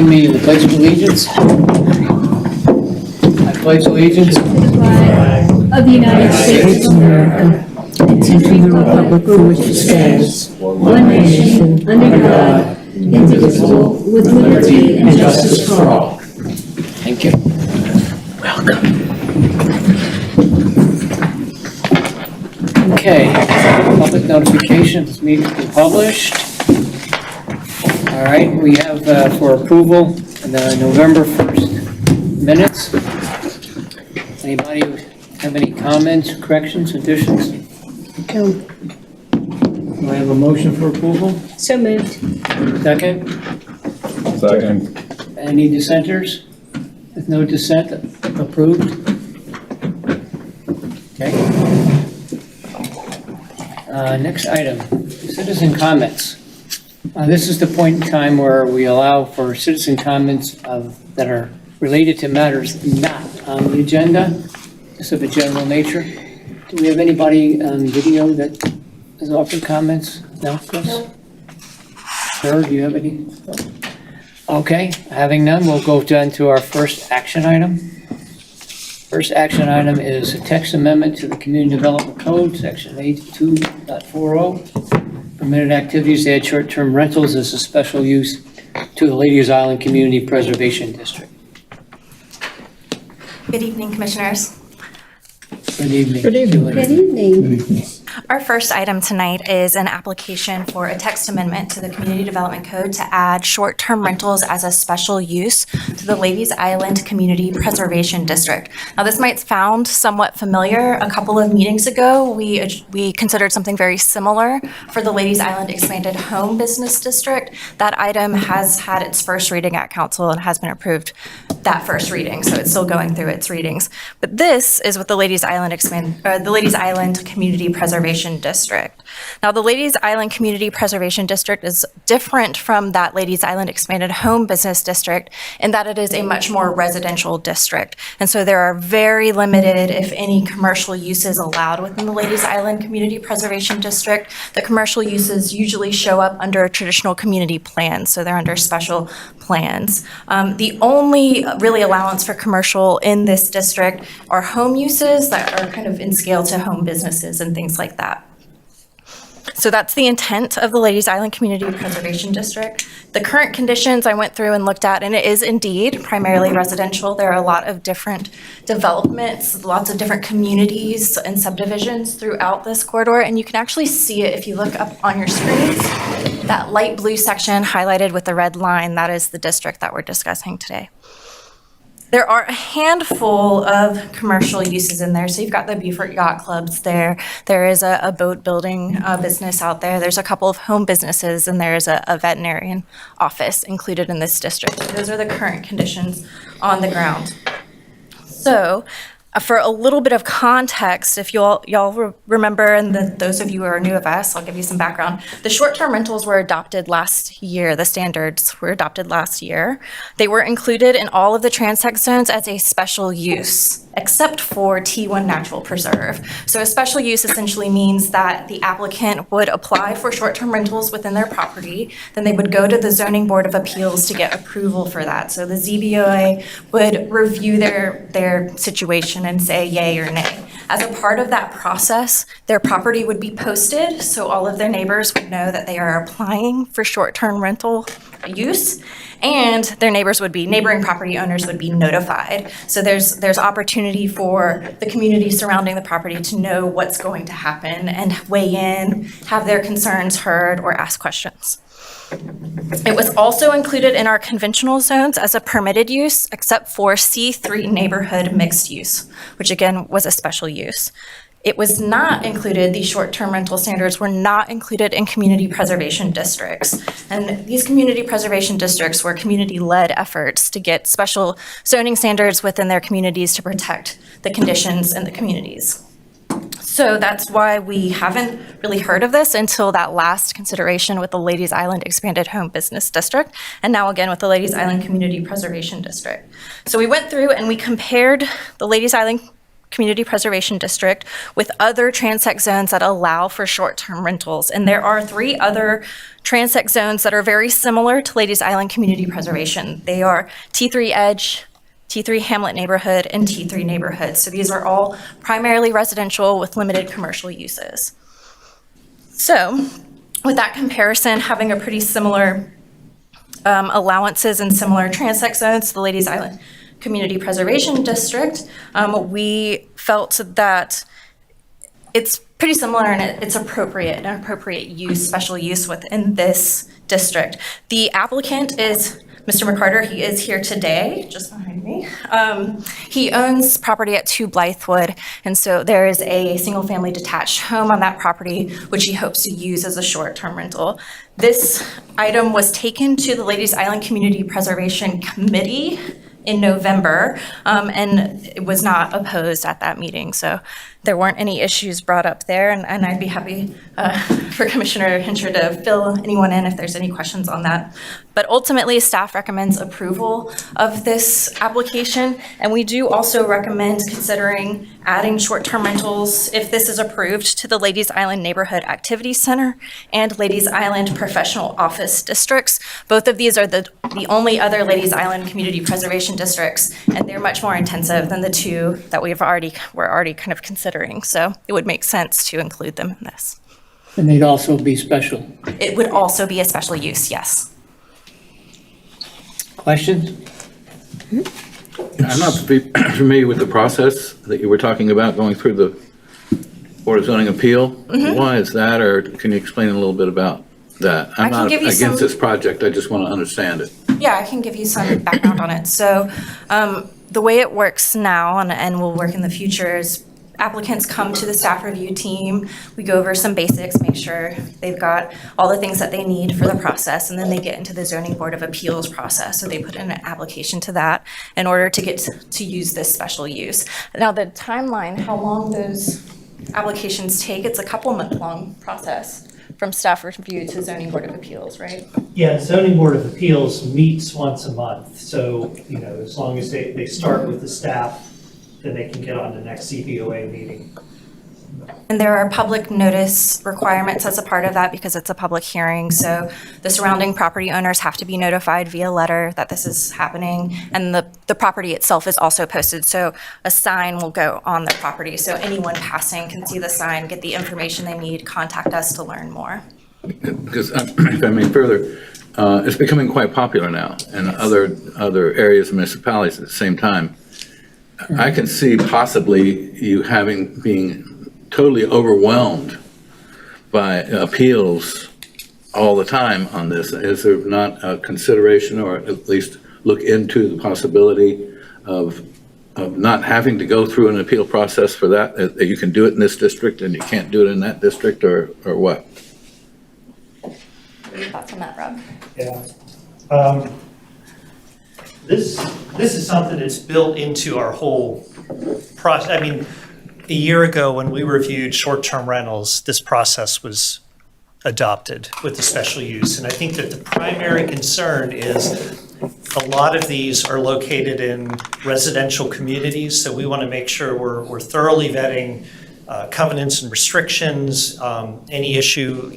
join me in the Pledge of Allegiance? I pledge allegiance to the flag of the United States of America and to the republic for which it stands, one nation, under God, indivisible, with liberty and justice for all. Thank you. Welcome. Okay, public notifications, meeting to be published. All right, we have for approval the November 1st minutes. Anybody have any comments, corrections, additions? No. Do I have a motion for approval? So moved. Second? Second. Any dissenters? With no dissent, approved? Okay. Next item, citizen comments. This is the point in time where we allow for citizen comments that are related to matters not on the agenda, just of a general nature. Do we have anybody on video that has offered comments? No, Chris? No. Sir, do you have any? Okay, having none, we'll go down to our first action item. First action item is a text amendment to the Community Development Code, Section 82.40. Permitted activities to add short-term rentals as a special use to the Ladies Island Community Preservation District. Good evening, Commissioners. Good evening. Good evening. Good evening. Our first item tonight is an application for a text amendment to the Community Development Code to add short-term rentals as a special use to the Ladies Island Community Preservation District. Now, this might sound somewhat familiar. A couple of meetings ago, we considered something very similar for the Ladies Island Expanded Home Business District. That item has had its first reading at Council and has been approved that first reading, so it's still going through its readings. But this is with the Ladies Island Community Preservation District. Now, the Ladies Island Community Preservation District is different from that Ladies Island Expanded Home Business District in that it is a much more residential district. And so there are very limited, if any, commercial uses allowed within the Ladies Island Community Preservation District. The commercial uses usually show up under traditional community plans, so they're under special plans. The only really allowance for commercial in this district are home uses that are kind of in scale to home businesses and things like that. So that's the intent of the Ladies Island Community Preservation District. The current conditions I went through and looked at, and it is indeed primarily residential. There are a lot of different developments, lots of different communities and subdivisions throughout this corridor, and you can actually see it if you look up on your screens. That light blue section highlighted with the red line, that is the district that we're discussing today. There are a handful of commercial uses in there. So you've got the Beaufort Yacht Clubs there. There is a boat building business out there. There's a couple of home businesses, and there's a veterinarian office included in this district. Those are the current conditions on the ground. So for a little bit of context, if y'all remember, and those of you who are new of us, I'll give you some background. The short-term rentals were adopted last year. The standards were adopted last year. They were included in all of the transect zones as a special use, except for T1 Natural Preserve. So a special use essentially means that the applicant would apply for short-term rentals within their property. Then they would go to the Zoning Board of Appeals to get approval for that. So the ZBOA would review their situation and say yay or nay. As a part of that process, their property would be posted, so all of their neighbors would know that they are applying for short-term rental use, and their neighboring property owners would be notified. So there's opportunity for the community surrounding the property to know what's going to happen and weigh in, have their concerns heard, or ask questions. It was also included in our conventional zones as a permitted use, except for C3 neighborhood mixed use, which again was a special use. It was not included, these short-term rental standards were not included in community preservation districts. And these community preservation districts were community-led efforts to get special zoning standards within their communities to protect the conditions in the communities. So that's why we haven't really heard of this until that last consideration with the Ladies Island Expanded Home Business District, and now again with the Ladies Island Community Preservation District. So we went through and we compared the Ladies Island Community Preservation District with other transect zones that allow for short-term rentals. And there are 3 other transect zones that are very similar to Ladies Island Community Preservation. They are T3 Edge, T3 Hamlet Neighborhood, and T3 Neighborhood. So these are all primarily residential with limited commercial uses. So with that comparison, having a pretty similar allowances and similar transect zones to the Ladies Island Community Preservation District, we felt that it's pretty similar and it's appropriate, an appropriate use, special use within this district. The applicant is Mr. McCarter. He is here today, just behind me. He owns property at 2 Blythewood, and so there is a single-family detached home on that property, which he hopes to use as a short-term rental. This item was taken to the Ladies Island Community Preservation Committee in November, and it was not opposed at that meeting. So there weren't any issues brought up there, and I'd be happy for Commissioner Hincher to fill anyone in if there's any questions on that. But ultimately, staff recommends approval of this application, and we do also recommend considering adding short-term rentals, if this is approved, to the Ladies Island Neighborhood Activity Center and Ladies Island Professional Office Districts. Both of these are the only other Ladies Island Community Preservation Districts, and they're much more intensive than the 2 that we're already kind of considering. So it would make sense to include them in this. And they'd also be special. It would also be a special use, yes. Questions? I'm not familiar with the process that you were talking about going through the Board of Zoning Appeal. Why is that, or can you explain a little bit about that? I'm not against this project, I just want to understand it. Yeah, I can give you some background on it. So the way it works now and will work in the future is applicants come to the staff review team. We go over some basics, make sure they've got all the things that they need for the process, and then they get into the Zoning Board of Appeals process. So they put in an application to that in order to get to use this special use. Now the timeline, how long those applications take, it's a couple-month-long process from staff review to Zoning Board of Appeals, right? Yeah, Zoning Board of Appeals meets once a month. So, as long as they start with the staff, then they can get on the next CBOA meeting. And there are public notice requirements as a part of that because it's a public hearing. So the surrounding property owners have to be notified via letter that this is happening. And the property itself is also posted. So a sign will go on the property. So anyone passing can see the sign, get the information they need, contact us to learn more. Because, if I may further, it's becoming quite popular now in other areas and municipalities at the same time. I can see possibly you being totally overwhelmed by appeals all the time on this. Is there not a consideration, or at least look into the possibility of not having to go through an appeal process for that? That you can do it in this district and you can't do it in that district, or what? What are your thoughts on that, Rob? Yeah. This is something that's built into our whole process. I mean, a year ago when we reviewed short-term rentals, this process was adopted with the special use. And I think that the primary concern is a lot of these are located in residential communities. So we want to make sure we're thoroughly vetting covenants and restrictions, any issue,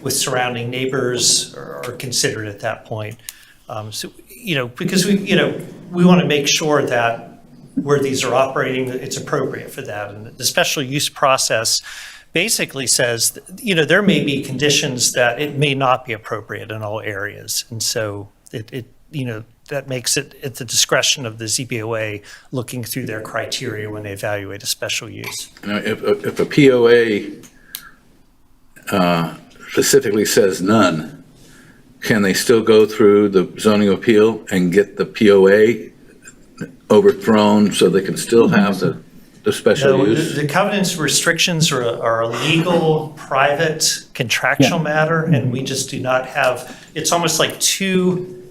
with surrounding neighbors are considered at that point. Because we want to make sure that where these are operating, it's appropriate for that. And the special use process basically says, there may be conditions that it may not be appropriate in all areas. And so that makes it at the discretion of the ZBOA looking through their criteria when they evaluate a special use. If a POA specifically says none, can they still go through the zoning appeal and get the POA overthrown so they can still have the special use? The covenants and restrictions are a legal, private, contractual matter, and we just do not have, it's almost like two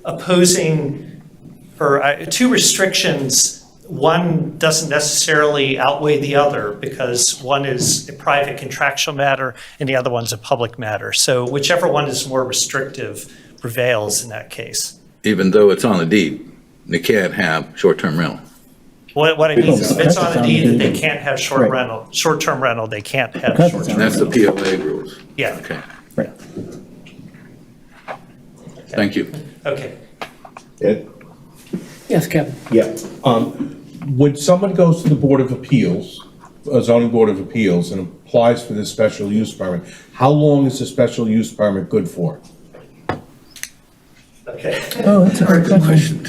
restrictions. One doesn't necessarily outweigh the other because one is a private contractual matter and the other one's a public matter. So whichever one is more restrictive prevails in that case. Even though it's on the deed, they can't have short-term rental. What it means is if it's on a deed that they Right. can't have short-term rental, they can't have Because it's short-term. And that's the PLA rules. Yeah, Okay, Right. thank you. okay. Ed? Yes, Kevin? Yeah. When someone goes to the Board of Appeals, a zoning board of appeals, and applies for this special use permit, how long is the special use permit good for? Okay. Oh, that's a good question.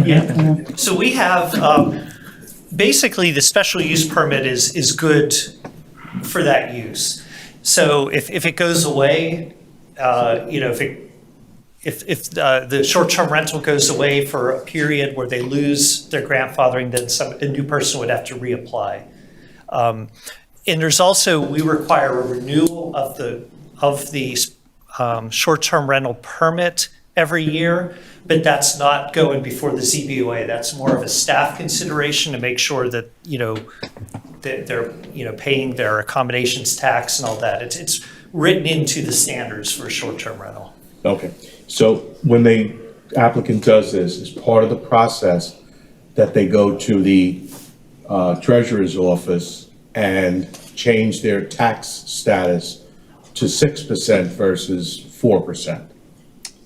Yeah, so we have, basically, the special use permit is good for that use. So if it goes away, if the short-term rental goes away for a period where they lose their grandfathering, then a new person would have to reapply. And there's also, we require a renewal of the short-term rental permit every year, but that's not going before the ZBOA. That's more of a staff consideration to make sure that, that they're, paying their accommodations tax and all that. It's written into the standards for short-term rental. Okay, so when the applicant does this, as part of the process, that they go to the treasurer's office and change their tax status to 6% versus 4%.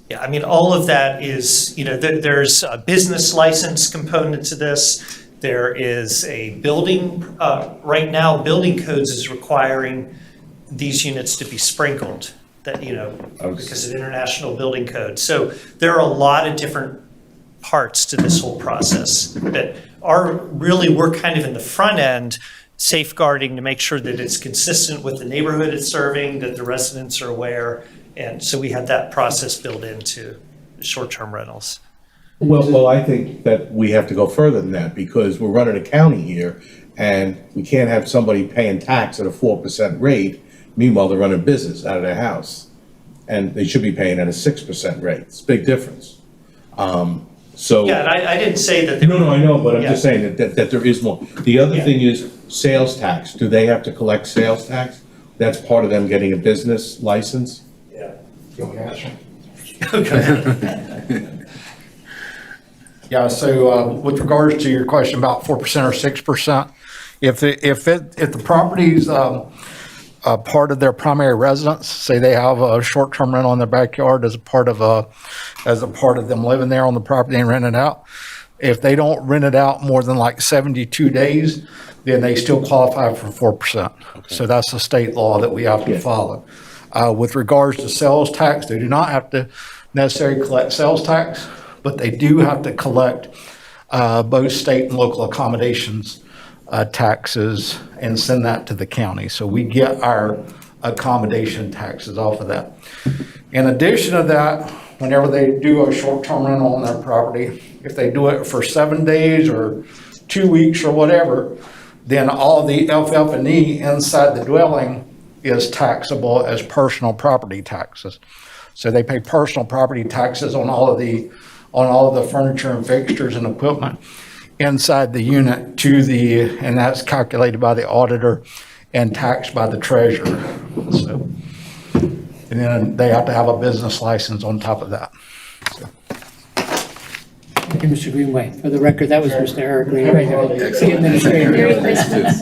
Yeah, I mean, all of that is, there's a business license component to this. There is a building, right now, building codes is requiring these units to be sprinkled, that, because of international building code. So there are a lot of different parts to this whole process that we're kind of in the front end, safeguarding to make sure that it's consistent with the neighborhood it's serving, that the residents are aware. And so we have that process built into short-term rentals. Well, I think that we have to go further than that, because we're running a county here, and we can't have somebody paying tax at a 4% rate, meanwhile they're running business out of their house. And they should be paying at a 6% rate. It's a big difference. So. Yeah, and I didn't say that. No, I know, but I'm just Yeah. saying that there is more. The other Yeah. thing is sales tax. Do they have to collect sales tax? That's part of them getting a business license? Yeah, so with regards to your question about 4% or 6%, if the property's part of their primary residence, say they have a short-term rental in their backyard as a part of them living there on the property and renting it out, if they don't rent it out more than like 72 days, then they still qualify for 4%. So that's the state law that we have to follow. With regards to sales tax, they do not have to necessarily collect sales tax, but they do have to collect both state and local accommodations taxes and send that to the county. So we get our accommodation taxes off of that. In addition to that, whenever they do a short-term rental on their property, if they do it for 7 days or 2 weeks or whatever, then all the FF&E inside the dwelling is taxable as personal property taxes. So they pay personal property taxes on all of the furniture and fixtures and equipment inside the unit and that's calculated by the auditor and taxed by the treasurer. So, and then they have to have a business license on top of that. Thank you, Mr. Greenway. For the record, that was Mr. Eric Greenway, the Excellent. administrator. Merry Christmas.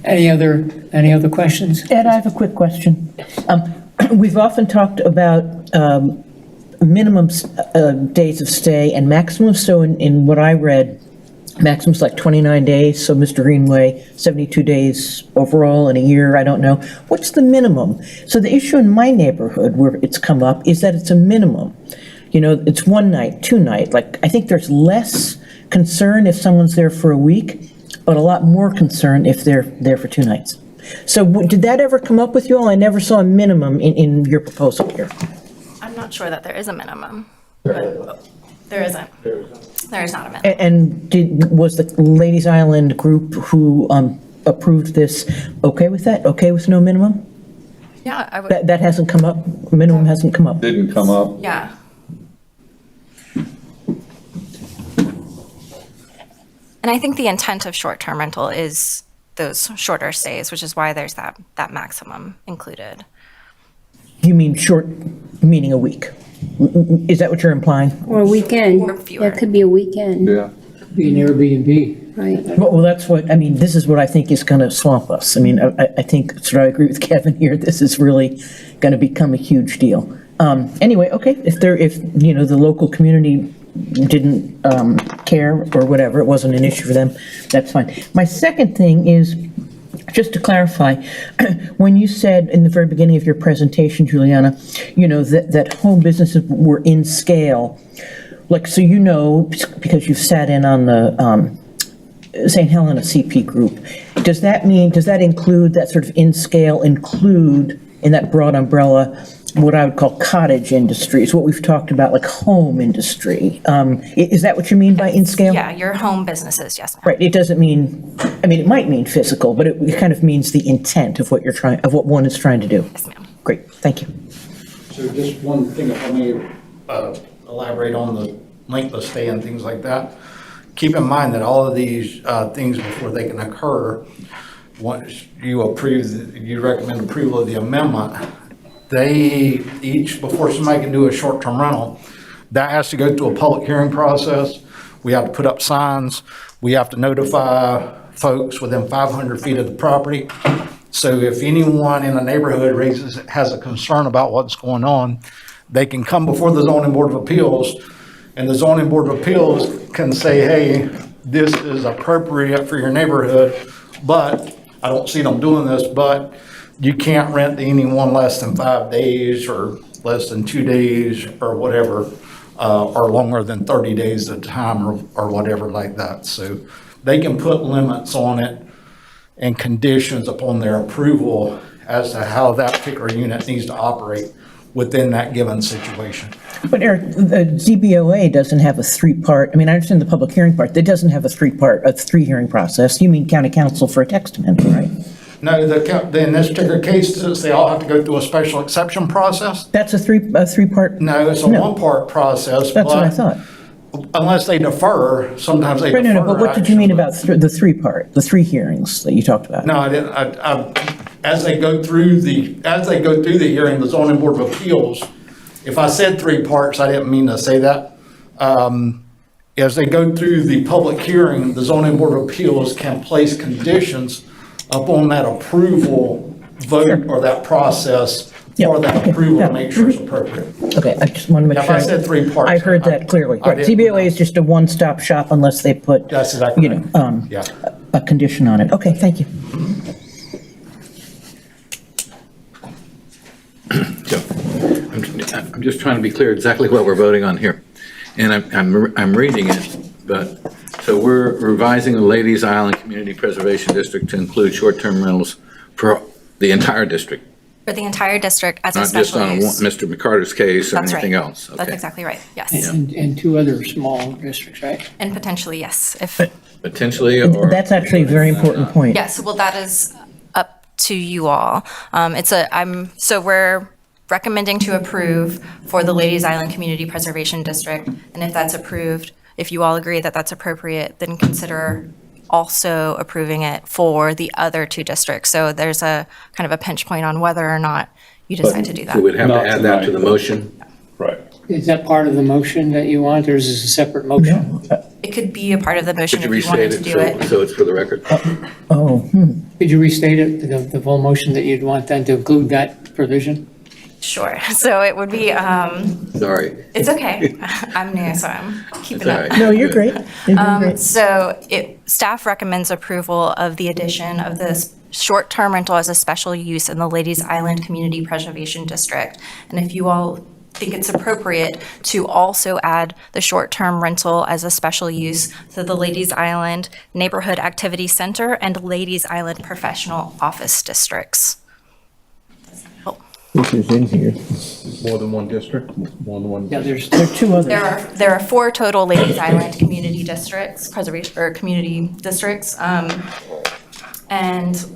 Any other questions? Ed, I have a quick question. We've often talked about minimum days of stay and maximum. So in what I read, maximum's like 29 days. So Mr. Greenway, 72 days overall in a year, I don't know. What's the minimum? So the issue in my neighborhood where it's come up is that it's a minimum. It's 1 night, 2 night. Like, I think there's less concern if someone's there for a week, but a lot more concern if they're there for 2 nights. So did that ever come up with you all? I never saw a minimum in your proposal here. I'm not sure that there is a minimum. But there isn't. There is not a minimum. And was the Ladies Island group who approved this okay with that? Okay with no minimum? Yeah, I would, That hasn't come up? Minimum hasn't come up? Didn't come up. yeah. And I think the intent of short-term rental is those shorter stays, which is why there's that maximum included. You mean short, meaning a week? Is that what you're implying? Or a weekend. Or fewer. That could be a weekend. Yeah. Be an Airbnb. Right. Well, that's what, I mean, this is what I think is going to swamp us. I mean, I think, so I agree with Kevin here, this is really going to become a huge deal. Anyway, okay, if the local community didn't care or whatever, it wasn't an issue for them, that's fine. My second thing is, just to clarify, when you said in the very beginning of your presentation, Juliana, that home businesses were in scale, like, so because you've sat in on the St. Helena CP group, does that include that sort of include in that broad umbrella what I would call cottage industries, what we've talked about, like home industry? Is that what you mean by in scale? Yeah, your home businesses, yes, ma'am. Right, it doesn't mean, it might mean physical, but it kind of means the intent of what one is trying to do. Yes, ma'am. Great, thank you. So just one thing, if I may elaborate on the length of stay and things like that. Keep in mind that all of these things, before they can occur, once you recommend approval of the amendment, before somebody can do a short-term rental, that has to go through a public hearing process. We have to put up signs. We have to notify folks within 500 feet of the property. So if anyone in the neighborhood has a concern about what's going on, they can come before the zoning board of appeals, and the zoning board of appeals can say, hey, this is appropriate for your neighborhood, but I don't see them doing this, but you can't rent to anyone less than 5 days or less than 2 days or whatever, or longer than 30 days at a time or whatever like that. So they can put limits on it and conditions upon their approval as to how that particular unit needs to operate within that given situation. But Eric, the DBOA doesn't have a three-part, I understand the public hearing part, it doesn't have a three-hearing process. You mean county council for a text amendment, right? No, in this particular case, they all have to go through a special exception process. That's a three-part? No, it's a one-part process. That's what I thought. Unless they defer, sometimes they defer. No, but what did you mean about the three hearings that you talked about? No, I didn't. As they go through the hearing, the zoning board of appeals, if I said three parts, I didn't mean to say that. As they go through the public hearing, the zoning board of appeals can place conditions upon that approval vote or that process for that approval to make sure it's appropriate. Okay, I just want to make If sure. I said three parts, I heard that clearly. I didn't- DBOA is just a one-stop shop unless they put, That's exactly right. Yeah. a condition on it. Okay, thank you. So, I'm just trying to be clear exactly what we're voting on here. And I'm reading it, but, so we're revising the Ladies Island Community Preservation District to include short-term rentals for the entire district, For the entire district as a not just special on use. Mr. McCarter's case or That's anything right. else. That's Okay. exactly right, yes. And two other small districts, right? And potentially, yes, if, Potentially, or? That's actually a very important point. yes, well, that is up to you all. So we're recommending to approve for the Ladies Island Community Preservation District. And if that's approved, if you all agree that that's appropriate, then consider also approving it for the other two districts. So there's a kind of a pinch point on whether or not you decide to do So we'd that. have to Not add that to the tonight. motion? Right. Is that part of the motion that you want, or is this a separate motion? It could be a part of the motion Could if you you wanted restate to it do it. so it's for the record? Oh, Could you restate it, the full motion that you'd want then to include that provision? Sure. So it would be, Sorry. it's okay. I'm new, so I'm keeping It's all up. right. no, you're great. You're doing great. So staff recommends approval of the addition of this short-term rental as a special use in the Ladies Island Community Preservation District. And if you all think it's appropriate to also add the short-term rental as a special use to the Ladies Island Neighborhood Activity Center and Ladies Island Professional Office Districts. This is in here. More than one district, more than one. Yeah, there's, There are two others. There are 4 total Ladies Island community districts, preservation, or community districts. And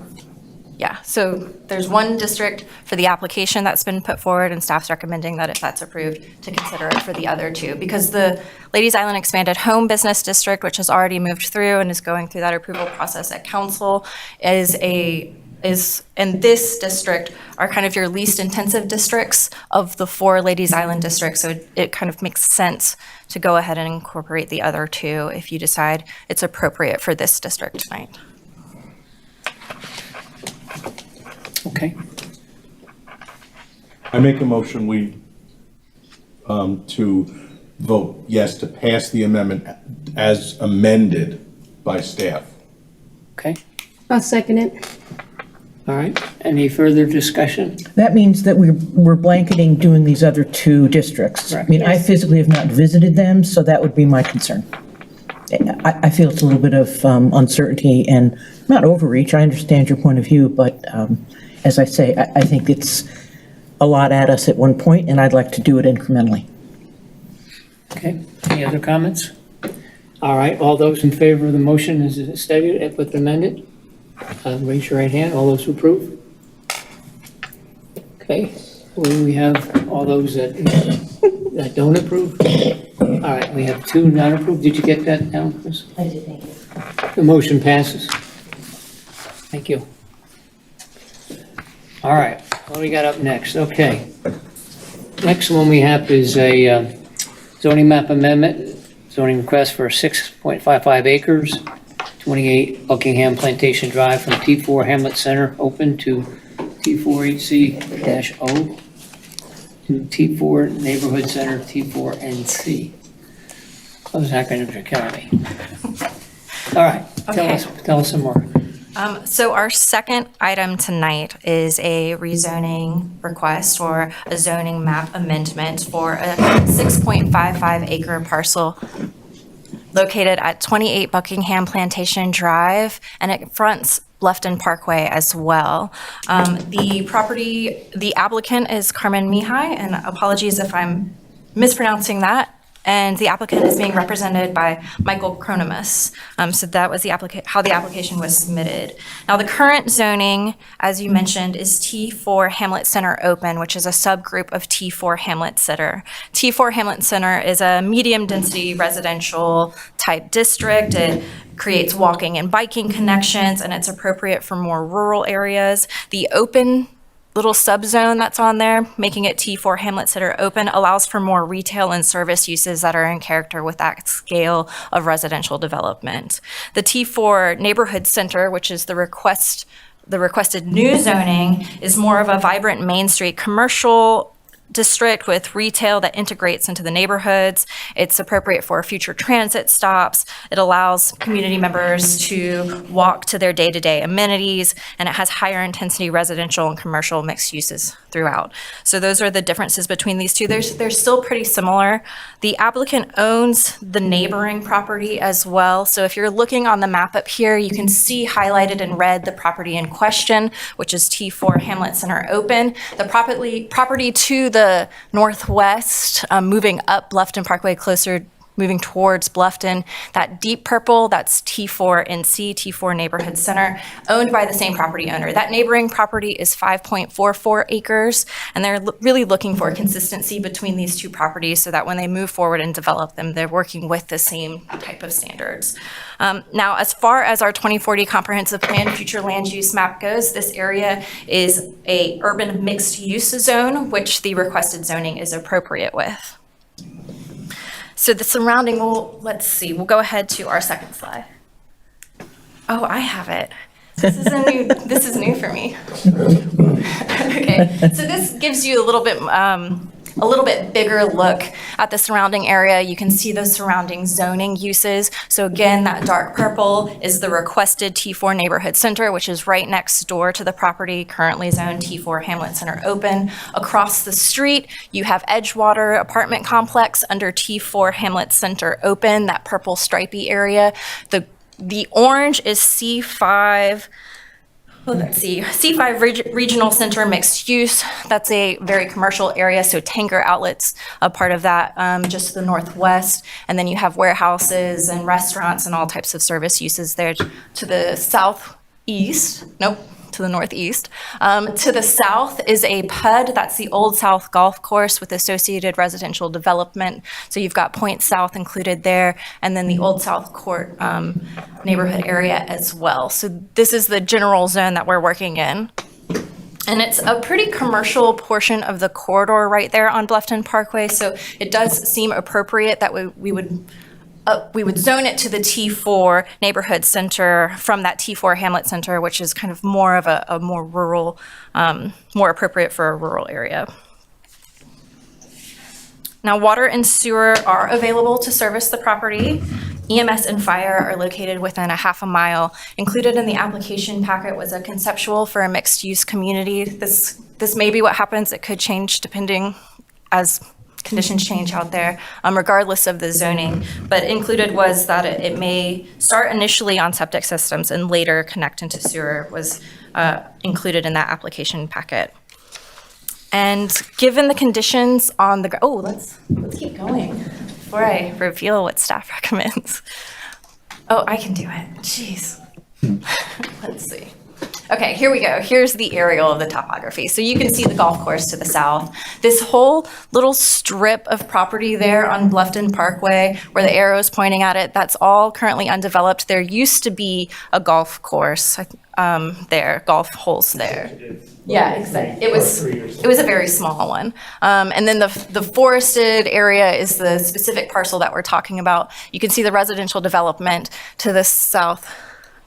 yeah, so there's one district for the application that's been put forward, and staff's recommending that if that's approved, to consider it for the other 2. Because the Ladies Island Expanded Home Business District, which has already moved through and is going through that approval process at council, is in this district are kind of your least intensive districts of the 4 Ladies Island districts. So it kind of makes sense to go ahead and incorporate the other 2 if you decide it's appropriate for this district tonight. Okay. I make a motion, to vote yes to pass the amendment as amended by staff. Okay. I'll second it. All right. Any further discussion? That means that we're blanketing doing these other 2 districts. I Correct. mean, I physically have not visited them, so that would be my concern. I feel it's a little bit of uncertainty and not overreach. I understand your point of view, but as I say, I think it's a lot at us at one point, and I'd like to do it incrementally. Okay. Any other comments? All right. All those in favor of the motion as stated with amended, raise your right hand. All those who approve? Okay. We have all those that don't approve. All right. We have 2 not approved. Did you get that down, Chris? I did, thank you. The motion passes. Thank you. All right, what do we got up next? Okay. Next one we have is a zoning map amendment, zoning request for 6.55 acres, 28 Buckingham Plantation Drive from T4 Hamlet Center open to T4HC-O to T4 Neighborhood Center T4NC. Those acronyms are killing me. All right, tell us some more. So our second item tonight is a rezoning request or a zoning map amendment for a 6.55 acre parcel located at 28 Buckingham Plantation Drive, and it fronts Bluffton Parkway as well. The applicant is CARMEN MIHAI, and apologies if I'm mispronouncing that. And the applicant is being represented by Michael Cronimus. So that was how the application was submitted. Now, the current zoning, as you mentioned, is T4 Hamlet Center Open, which is a subgroup of T4 Hamlet Center. T4 Hamlet Center is a medium-density residential type district. It creates walking and biking connections, and it's appropriate for more rural areas. The open little subzone that's on there, making it T4 Hamlet Center Open, allows for more retail and service uses that are in character with that scale of residential development. The T4 Neighborhood Center, which is the requested new zoning, is more of a vibrant Main Street commercial district with retail that integrates into the neighborhoods. It's appropriate for future transit stops. It allows community members to walk to their day-to-day amenities, and it has higher intensity residential and commercial mixed uses throughout. So those are the differences between these 2. They're still pretty similar. The applicant owns the neighboring property as well. So if you're looking on the map up here, you can see highlighted in red the property in question, which is T4 Hamlet Center Open. The property to the northwest, moving up Bluffton Parkway closer, moving towards Bluffton, that deep purple, that's T4NC, T4 Neighborhood Center, owned by the same property owner. That neighboring property is 5.44 acres, and they're really looking for consistency between these 2 properties so that when they move forward and develop them, they're working with the same type of standards. Now, as far as our 2040 Comprehensive Plan future land use map goes, this area is a urban mixed use zone, which the requested zoning is appropriate with. So the surrounding, let's see, we'll go ahead to our second slide. Oh, I have it. This is new for me. Okay, so this gives you a little bit bigger look at the surrounding area. You can see those surrounding zoning uses. So again, that dark purple is the requested T4 Neighborhood Center, which is right next door to the property currently zoned T4 Hamlet Center Open. Across the street, you have Edgewater apartment complex under T4 Hamlet Center Open, that purple stripy area. The orange is C5. Well, let's see, C5 Regional Center Mixed Use. That's a very commercial area, so Tanger Outlets, a part of that, just to the northwest. And then you have warehouses and restaurants and all types of service uses there to the southeast. Nope, to the northeast. To the south is a PUD, that's the Old South Golf Course with associated residential development. So you've got Point South included there, and then the Old South Court neighborhood area as well. So this is the general zone that we're working in. And it's a pretty commercial portion of the corridor right there on Bluffton Parkway, so it does seem appropriate that we would zone it to the T4 neighborhood center from that T4 Hamlet Center, which is kind of more of a more rural, more appropriate for a rural area. Now, water and sewer are available to service the property. EMS and fire are located within a half a mile. Included in the application packet was a conceptual for a mixed-use community. This may be what happens. It could change depending as conditions change out there, regardless of the zoning. But included was that it may start initially on septic systems and later connect into sewer was included in that application packet. And given the conditions on the, let's keep going before I reveal what staff recommends. Oh, I can do it. Jeez. Let's see. Okay, here we go. Here's the aerial of the topography. So you can see the golf course to the south. This whole little strip of property there on Bluffton Parkway, where the arrow is pointing at it, that's all currently undeveloped. There used to be a golf course there, golf holes there. Yeah, exactly. It was a very small one. And then the forested area is the specific parcel that we're talking about. You can see the residential development to the south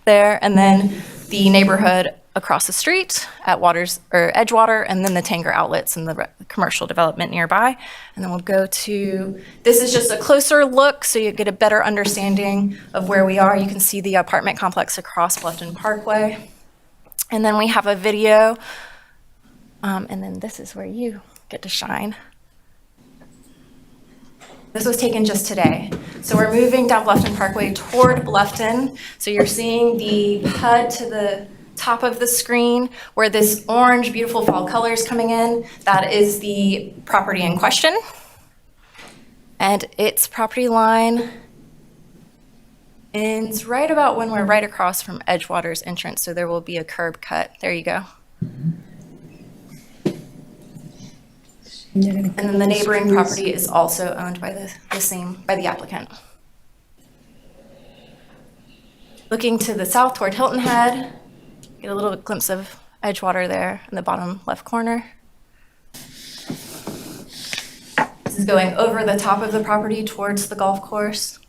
there, and then the neighborhood across the street at Edgewater, and then the Tanger outlets and the commercial development nearby. And then we'll go to, this is just a closer look so you get a better understanding of where we are. You can see the apartment complex across Bluffton Parkway. And then we have a video, and then this is where you get to shine. This was taken just today. So we're moving down Bluffton Parkway toward Bluffton. So you're seeing the HUD to the top of the screen where this orange, beautiful fall color is coming in. That is the property in question. And its property line ends right about when we're right across from Edgewater's entrance. So there will be a curb cut. There you go. And then the neighboring property is also owned by by the applicant. Looking to the south toward Hilton Head, get a little glimpse of Edgewater there in the bottom left corner. This is going over the top of the property towards the golf course.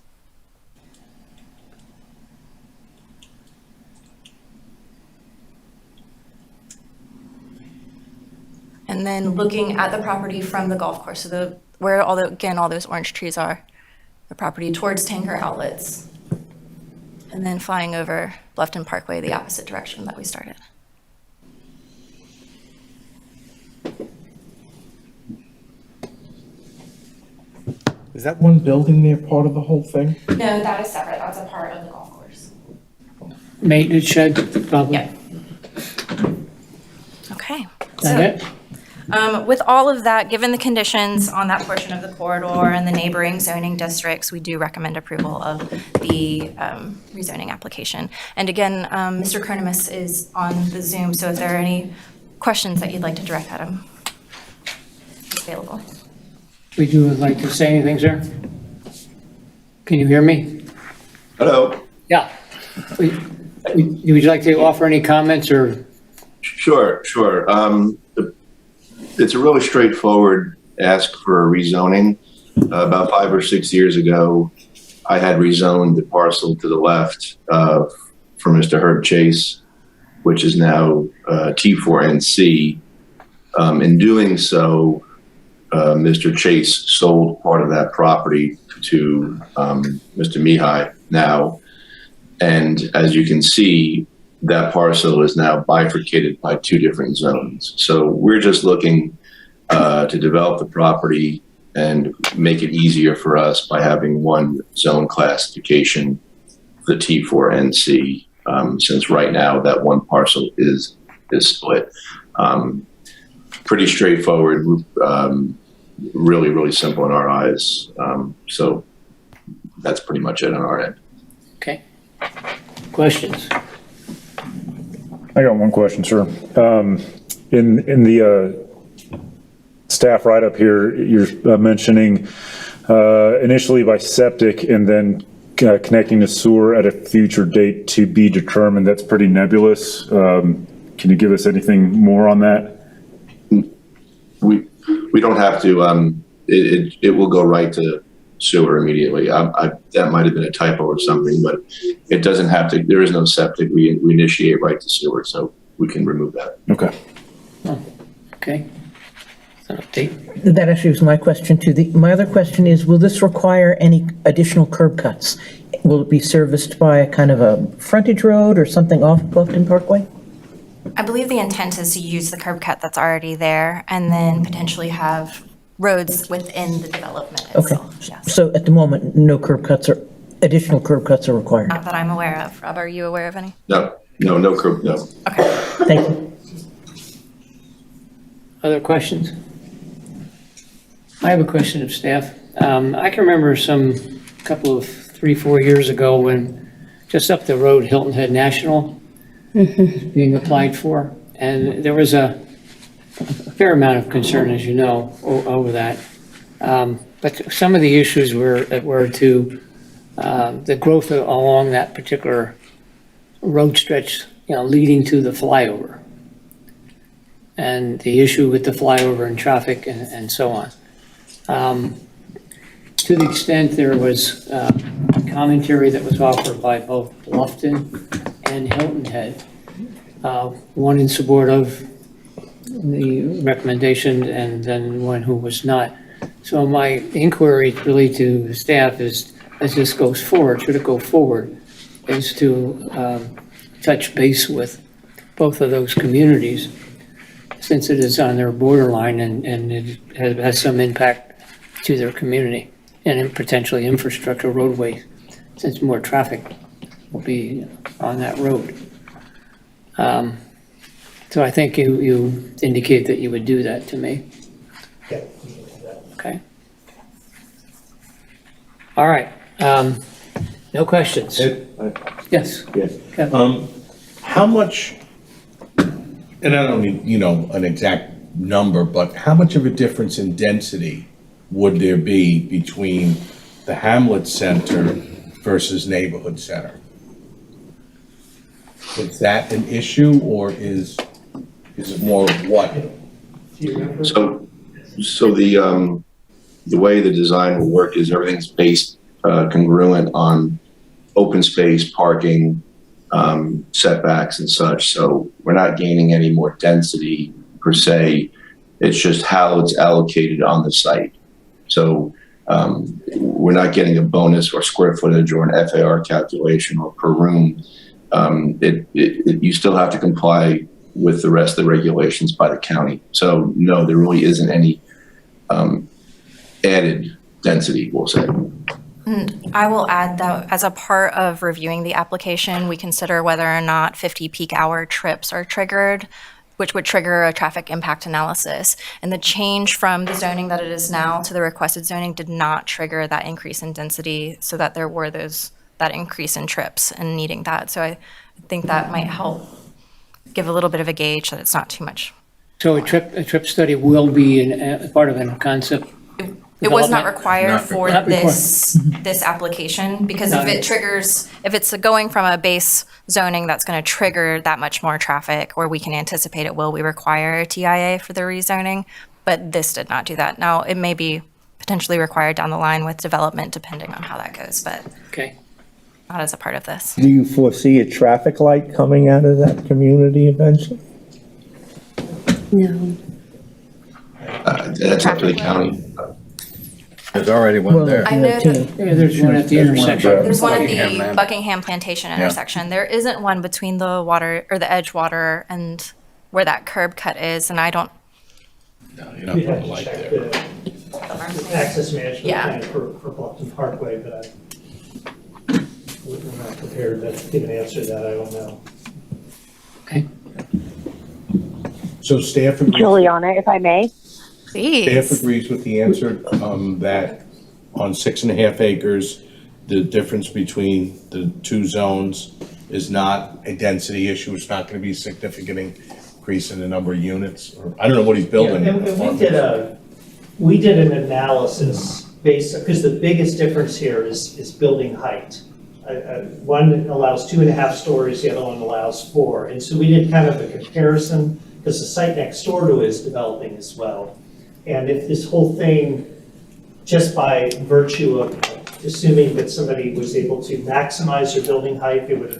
And then looking at the property from the golf course, so where all those orange trees are, the property towards Tanger outlets, and then flying over Bluffton Parkway, the opposite direction that we started. Is that one building there part of the whole thing? No, that is separate. That's a part of the golf course. Maintenance shed, probably. Yep. Okay. Is that it? With all of that, given the conditions on that portion of the corridor and the neighboring zoning districts, we do recommend approval of the rezoning application. And again, Mr. Kronemus is on the Zoom, so if there are any questions that you'd like to direct at him, he's available. Would you like to say anything, sir? Can you hear me? Hello. Yeah. Would you like to offer any comments or? Sure. It's a really straightforward ask for a rezoning. About 5 or 6 years ago, I had rezoned the parcel to the left for Mr. Herb Chase, which is now T4NC. In doing so, Mr. Chase sold part of that property to Mr. MIHAI now. And as you can see, that parcel is now bifurcated by 2 different zones. So we're just looking to develop the property and make it easier for us by having one zone classification, the T4NC, since right now that one parcel is split. Pretty straightforward, really simple in our eyes. So that's pretty much it on our end. Okay. Questions? I got one question, sir. In the staff write-up here, you're mentioning initially by septic and then connecting to sewer at a future date to be determined. That's pretty nebulous. Can you give us anything more on that? We don't have to, it will go right to sewer immediately. That might have been a typo or something, but it doesn't have to, there is no septic. We initiate right to sewer, so we can remove that. Okay. Okay. An update. That actually was my question too. My other question is, will this require any additional curb cuts? Will it be serviced by a kind of a frontage road or something off Bluffton Parkway? I believe the intent is to use the curb cut that's already there and then potentially have roads within the development Okay. itself. Yes. So at the moment, no curb cuts or additional curb cuts are required. Not that I'm aware of. Rob, are you aware of any? No curb, no. Okay. Thank you. Other questions? I have a question of staff. I can remember couple of 3-4 years ago when just up the road, Hilton Head National being applied for. And there was a fair amount of concern, as you know, over that. But some of the issues were to the growth along that particular road stretch, leading to the flyover. And the issue with the flyover and traffic and so on. To the extent there was commentary that was offered by both Bluffton and Hilton Head, one in support of the recommendation and then one who was not. So my inquiry really to staff is, as this goes forward, should it go forward, is to touch base with both of those communities, since it is on their borderline and it has some impact to their community and potentially infrastructure roadway, since more traffic will be on that road. So I think you indicate that you would do that to me. Yeah. Okay. All right. No questions? Yes. Yes. Kevin? How much, and I don't need, an exact number, but how much of a difference in density would there be between the Hamlet Center versus Neighborhood Center? Is that an issue, or is it more of what? So the way the design will work is everything's based congruent on open space, parking, setbacks and such. So we're not gaining any more density per se. It's just how it's allocated on the site. So we're not getting a bonus or square footage or an FAR calculation or per room. You still have to comply with the rest of the regulations by the county. So no, there really isn't any added density, we'll say. I will add that as a part of reviewing the application, we consider whether or not 50 peak hour trips are triggered, which would trigger a traffic impact analysis. And the change from the zoning that it is now to the requested zoning did not trigger that increase in density, so that there were that increase in trips and needing that. So I think that might help give a little bit of a gauge that it's not too much. So a trip study will be part of a concept? It was not Development? required Not for required. this application, because if it's going from a base zoning that's going to trigger that much more traffic, or we can anticipate it will, we require a TIA for the rezoning, but this did not do that. Now, it may be potentially required down the line with development, depending on how that goes, but Okay. not as a part of this. Do you foresee a traffic light coming out of that community eventually? No. That's up to the county. There's already one there. I know that Yeah, there's one at the intersection. there's one at Buckingham the Land. Buckingham Plantation intersection. There isn't one between the water, or the Edgewater, and where that curb cut is, and I don't, No, you're not putting a light there. Access management Yeah. plan for Bluffton Parkway, but we're not prepared to give an answer to that. I don't know. Okay. So staff agrees, Juliana, if I may. staff please. agrees with the answer, that on 6.5 acres, the difference between the two zones is not a density issue, it's not gonna be a significant increase in the number of units, or, I don't know what he's building. Yeah, and we did an analysis based, because the biggest difference here is building height. One allows 2.5 stories, the other one allows 4. And so we did kind of a comparison, because the site next door to it is developing as well. And if this whole thing, just by virtue of assuming that somebody was able to maximize their building height, they would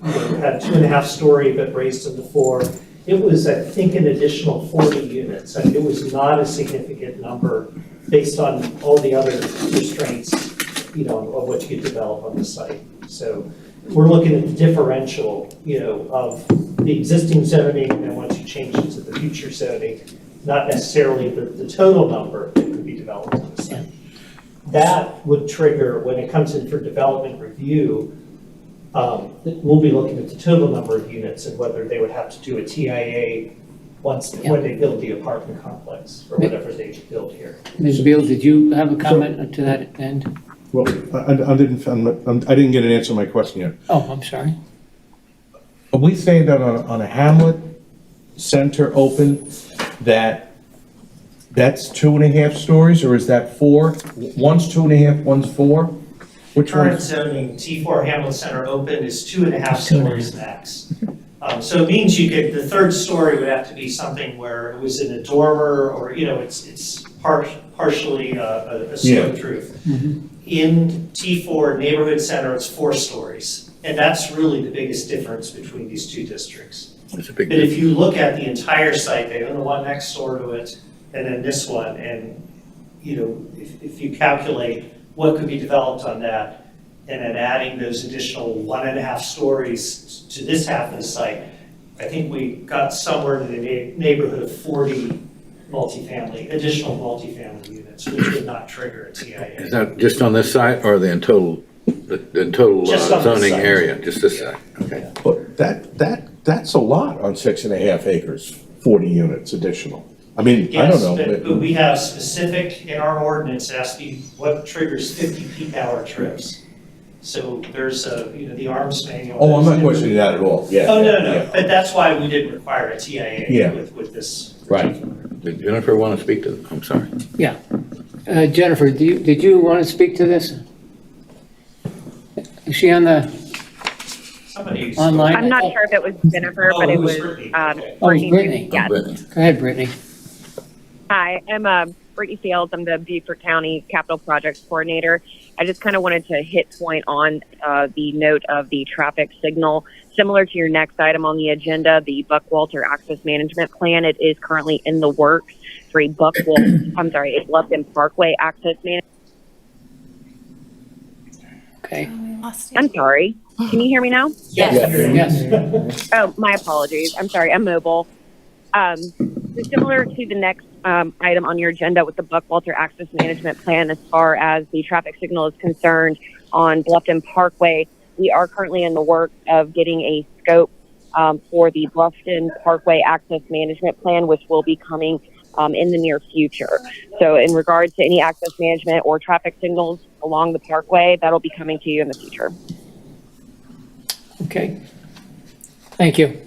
have had 2.5 story, but raised them to 4. It was, I think, an additional 40 units. I mean, it was not a significant number based on all the other restraints, you know, of what you could develop on the site. So we're looking at the differential, you know, of the existing zoning, and once you change it to the future zoning, not necessarily the total number that could be developed on the site. That would trigger, when it comes in for development review, we'll be looking at the total number of units and whether they would have to do a TIA when they build the apartment complex or whatever they build here. Ms. Beal, did you have a comment to that end? Well, I didn't get an answer to my question yet. Oh, I'm sorry. Are we saying that on a Hamlet Center open, that's 2.5 stories, or is that 4? One's 2.5, one's 4? Which Current one? zoning, T4 Hamlet Center open is 2.5 stories max. So it means the third story would have to be something where it was in a dormer, or, you know, it's partially a sloped roof. In T4 Neighborhood Center, it's 4 stories. And that's really the biggest difference between these two districts. It's a big But if you look at the entire site, they own the one next door to it, and then this one, and, you know, if you calculate what could be developed on that, and then adding those additional 1.5 stories to this half of the site, I think we got somewhere in the neighborhood of 40 additional multifamily units, which would not trigger a TIA. Is that just on this site, or the total Just on this zoning site. area, just this site? Okay. But that's a lot on 6.5 acres, 40 units additional. I mean, I don't Yes, know. but we have specific in our ordinance asking what triggers 50 peak hour trips. So there's the ARMS manual. Oh, I'm not questioning that at all, yeah. Oh, no, yeah. but that's why we didn't require a TIA Yeah. with this. Right. Did Jennifer want to speak to, I'm sorry. Yeah. Jennifer, did you want to speak to this? Is she on the Somebody. online? I'm not sure if it was Jennifer, but Oh, it it was was Brittany. Brittany. Oh, it's Brittany. Yes. Brittany. Go ahead, Brittany. Hi, I'm Brittany Fields. I'm the Beaufort County Capital Projects Coordinator. I just kind of wanted to hit point on the note of the traffic signal. Similar to your next item on the agenda, the Buckwalter Access Management Plan, it is currently in the works for a Bluffton Parkway Access Management. Okay. I'm sorry. Can you hear me now? Yes. Oh, my apologies. I'm sorry. I'm mobile. Similar to the next item on your agenda with the Buckwalter Access Management Plan, as far as the traffic signal is concerned on Bluffton Parkway, we are currently in the work of getting a scope for the Bluffton Parkway Access Management Plan, which will be coming in the near future. So in regards to any access management or traffic signals along the parkway, that'll be coming to you in the future. Okay. Thank you.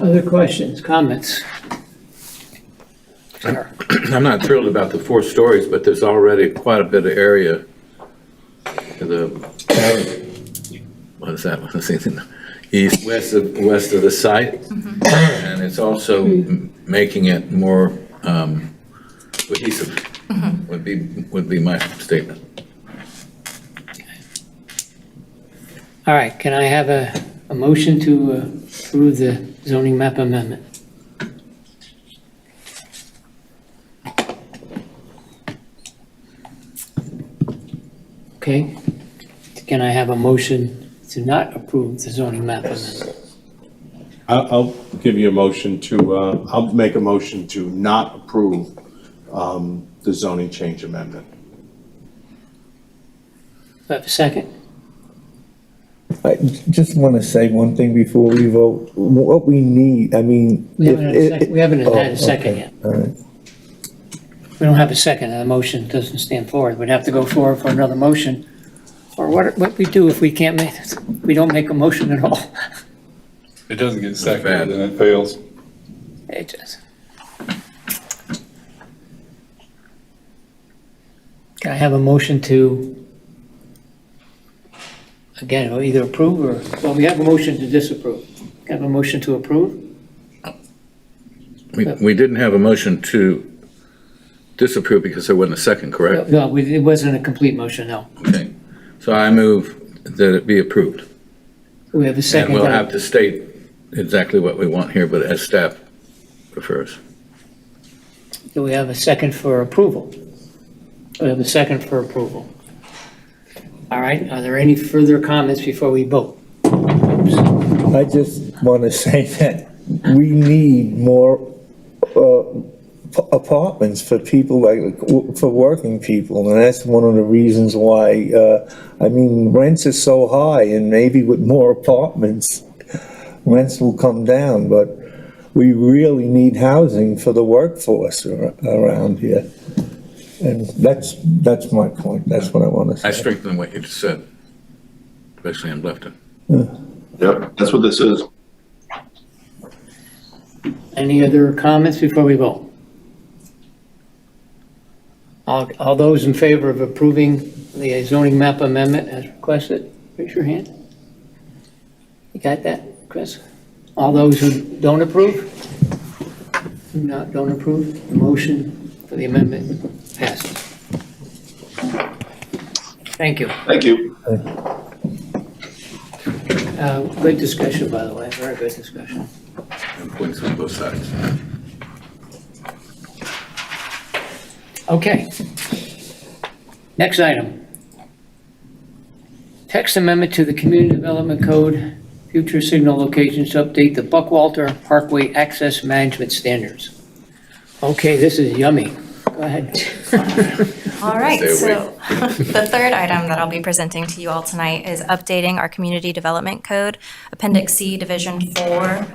Other questions, comments? I'm not thrilled about the 4 stories, but there's already quite a bit of area to the, what is that? What is it? West of the site. And it's also making it more cohesive, would be my statement. All right, can I have a motion to approve the zoning map amendment? Okay, can I have a motion to not approve the zoning map amendment? I'll give you a motion to, I'll make a motion to not approve the zoning change amendment. Do I have a second? I just want to say one thing before we vote. What we need, I mean. We haven't had a second okay. yet. All right. We don't have a second, and the motion doesn't stand forward. We'd have to go forward for another motion Or what we do if we can't make, we don't make a motion at all? It doesn't get seconded and it fails. It just. Can I have a motion to, again, either approve or, well, we have a motion to disapprove. Can I have a motion to approve? We didn't have a motion to disapprove because there wasn't a second, correct? No, it wasn't a complete motion, no. Okay, so I move that it be approved. We have a And second. we'll have to state exactly what we want here, but as staff prefers. Do we have a second for approval? We have a second for approval. All right, are there any further comments before we vote? Oops. I just want to say that we need more apartments for people, like, for working people, and that's one of the reasons why, I mean, rents are so high, and maybe with more apartments, rents will come down, but we really need housing for the workforce around here. And that's my point, that's what I want to say. I strengthen what you just said, especially in Bluffton. Yep, that's what this is. Any other comments before we vote? All those in favor of approving the zoning map amendment as requested, raise your hand. You got that, Chris? All those who don't approve? Don't approve, the motion for the amendment passes. Thank you. Thank you. Good discussion, by the way, very good discussion. And points on both sides. Okay. Next item. Text amendment to the Community Development Code, future signal locations to update the Buckwalter Parkway access management standards. Okay, this is yummy. Go ahead. All right, Stay so the third item that I'll be presenting to you all tonight is updating our Community Development Code, Appendix C, Division 4,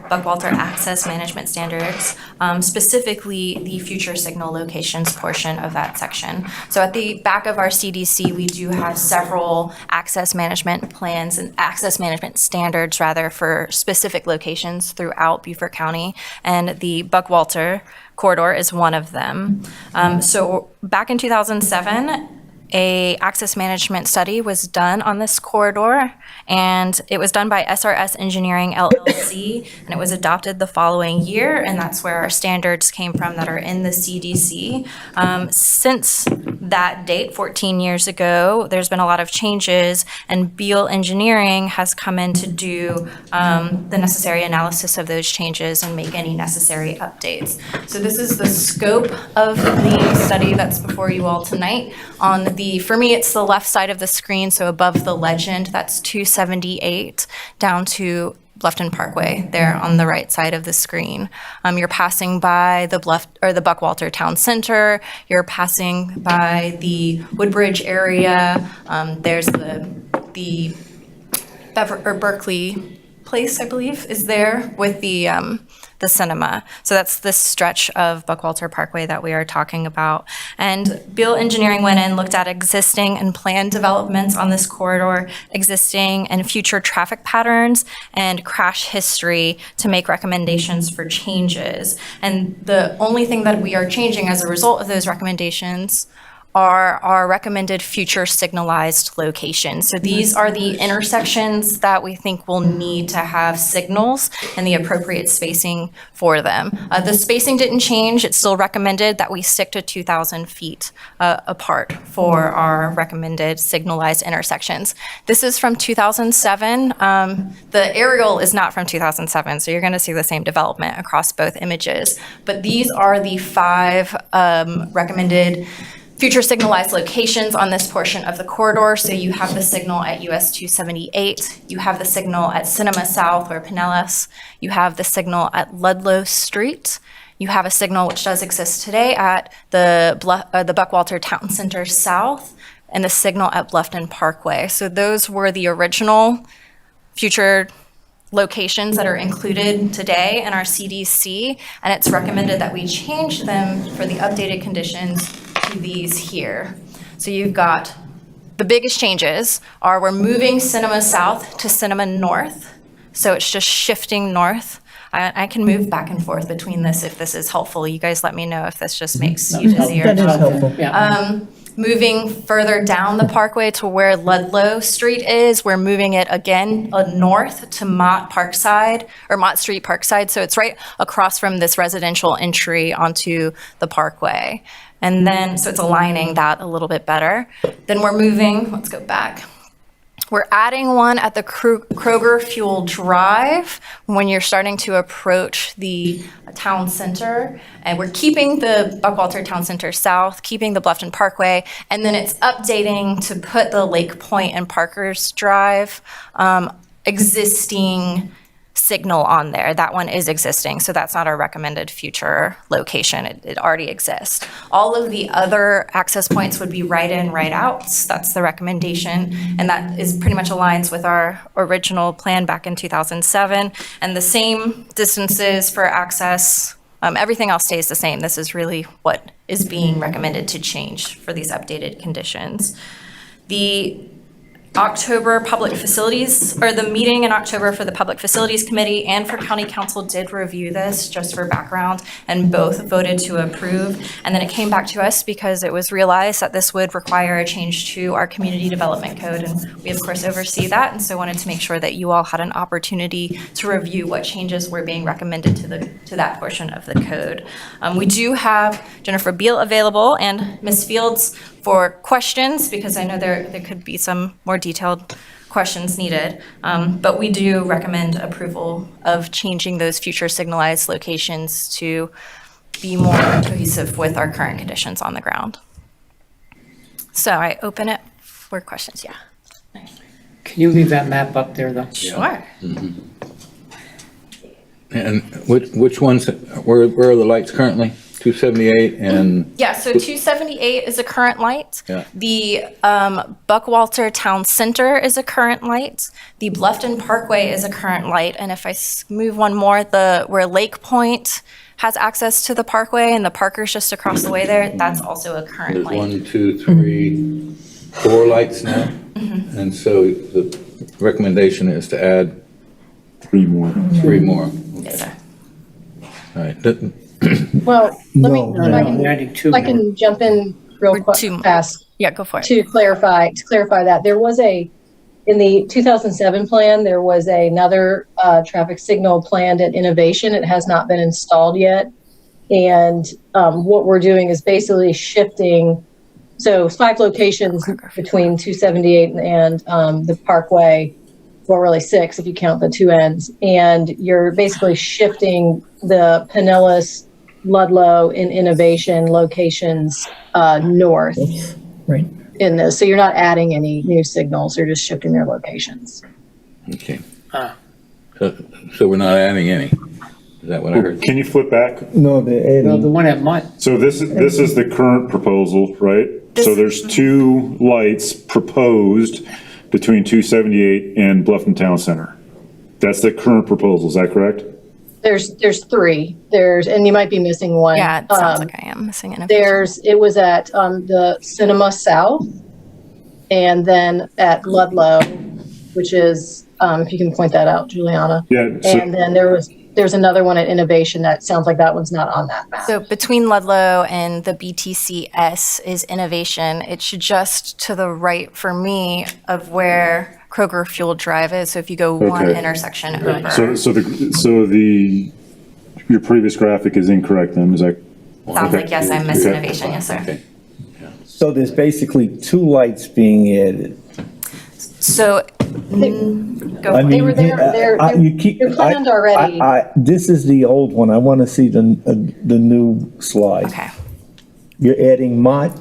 Buckwalter Access Management Standards, specifically the future signal locations portion of that section. So at the back of our CDC, we do have several access management plans and access management standards, rather, for specific locations throughout Beaufort County, and the Buckwalter corridor is one of them. So back in 2007, a access management study was done on this corridor, and it was done by SRS Engineering LLC, and it was adopted the following year, and that's where our standards came from that are in the CDC. Since that date, 14 years ago, there's been a lot of changes, and Beal Engineering has come in to do the necessary analysis of those changes and make any necessary updates. So this is the scope of the study that's before you all tonight. For me, it's the left side of the screen, so above the legend, that's 278 down to Bluffton Parkway, there on the right side of the screen. You're passing by the Buckwalter Town Center. You're passing by the Woodbridge area. There's the Berkeley Place, I believe, is there with the cinema. So that's this stretch of Buckwalter Parkway that we are talking about. And Beal Engineering went in, looked at existing and planned developments on this corridor, existing and future traffic patterns, and crash history to make recommendations for changes. And the only thing that we are changing as a result of those recommendations are our recommended future signalized locations. So these are the intersections that we think will need to have signals and the appropriate spacing for them. The spacing didn't change. It's still recommended that we stick to 2,000 feet apart for our recommended signalized intersections. This is from 2007. The aerial is not from 2007, so you're going to see the same development across both images. But these are the 5 recommended future signalized locations on this portion of the corridor. So you have the signal at US 278, you have the signal at Cinema South or Pinellas, you have the signal at Ludlow Street, you have a signal which does exist today at the Buckwalter Town Center South, and the signal at Bluffton Parkway. So those were the original future locations that are included today in our CDC, and it's recommended that we change them for the updated conditions to these here. So you've got the biggest changes are we're moving Cinema South to Cinema North. So it's just shifting north. I can move back and forth between this if this is helpful. You guys let me know if this just makes you easier. That is helpful. Yeah. Moving further down the parkway to where Ludlow Street is, we're moving it again north to Mott Parkside, or Mott Street Parkside. So it's right across from this residential entry onto the parkway. And then, so it's aligning that a little bit better. Then we're moving, let's go back. We're adding one at the Kroger Fuel Drive when you're starting to approach the town center. And we're keeping the Buckwalter Town Center South, keeping the Bluffton Parkway, and then it's updating to put the Lake Point and Parker's Drive existing signal on there. That one is existing, so that's not our recommended future location. It already exists. All of the other access points would be right in, right outs. That's the recommendation, and that is pretty much aligns with our original plan back in 2007. And the same distances for access, everything else stays the same. This is really what is being recommended to change for these updated conditions. The October public facilities, or the meeting in October for the Public Facilities Committee and for County Council did review this, just for background, and both voted to approve. And then it came back to us because it was realized that this would require a change to our Community Development Code. And we, of course, oversee that, and so wanted to make sure that you all had an opportunity to review what changes were being recommended to that portion of the code. We do have Jennifer Beal available and Ms. Fields for questions, because I know there could be some more detailed questions needed. But we do recommend approval of changing those future signalized locations to be more cohesive with our current conditions on the ground. So I open it for questions, yeah. Can you leave that map up there, though? Sure. And which ones, where are the lights currently? 278 and? Yeah, so 278 is a current light. Yeah. The Buckwalter Town Center is a current light. The Bluffton Parkway is a current light. And if I move one more, where Lake Point has access to the parkway and the Parker's just across the way there, that's also a current There's light. 1, 2, 3, 4 lights now. And so the recommendation is to add 3 more. 3 more. Yes, sir. All right. Well, let me, No, we're adding 2 if I more. can jump in real Or quick, 2 more. fast. Yeah, go for it. To clarify that, there was in the 2007 plan, there was another traffic signal planned at Innovation. It has not been installed yet. And what we're doing is basically shifting, so 5 locations between 278 and the Parkway, well, really 6 if you count the 2 ends. And you're basically shifting the Pinellas, Ludlow, and Innovation locations north. Right. In this, so you're not adding any new signals, you're just shifting their locations. Okay. So we're not adding any. Is that what I heard? Can you flip back? No, the No, the one at Mott, So this is the current proposal, right? So there's 2 lights proposed between 278 and Bluffton Town Center. That's the current proposal, is that correct? There's 3. And you might be missing one. Yeah, it sounds like I am missing Innovation. It was at the Cinema South, and then at Ludlow, which is, if you can point that out, Juliana. Yeah. So, And then there's another one at Innovation that sounds like that one's not on that map. So between Ludlow and the BTCS is Innovation. It should just to the right for me of where Kroger Fuel Drive is. So if you go one Okay. intersection over. so your previous graphic is incorrect then, is that? Sounds like, yes, I missed Okay. Innovation, yes, sir. Okay. So there's basically 2 lights being added. So, go I for They mean, were there, you keep. they're planned already. This is the old one. I want to see the new slide. Okay. You're adding Mott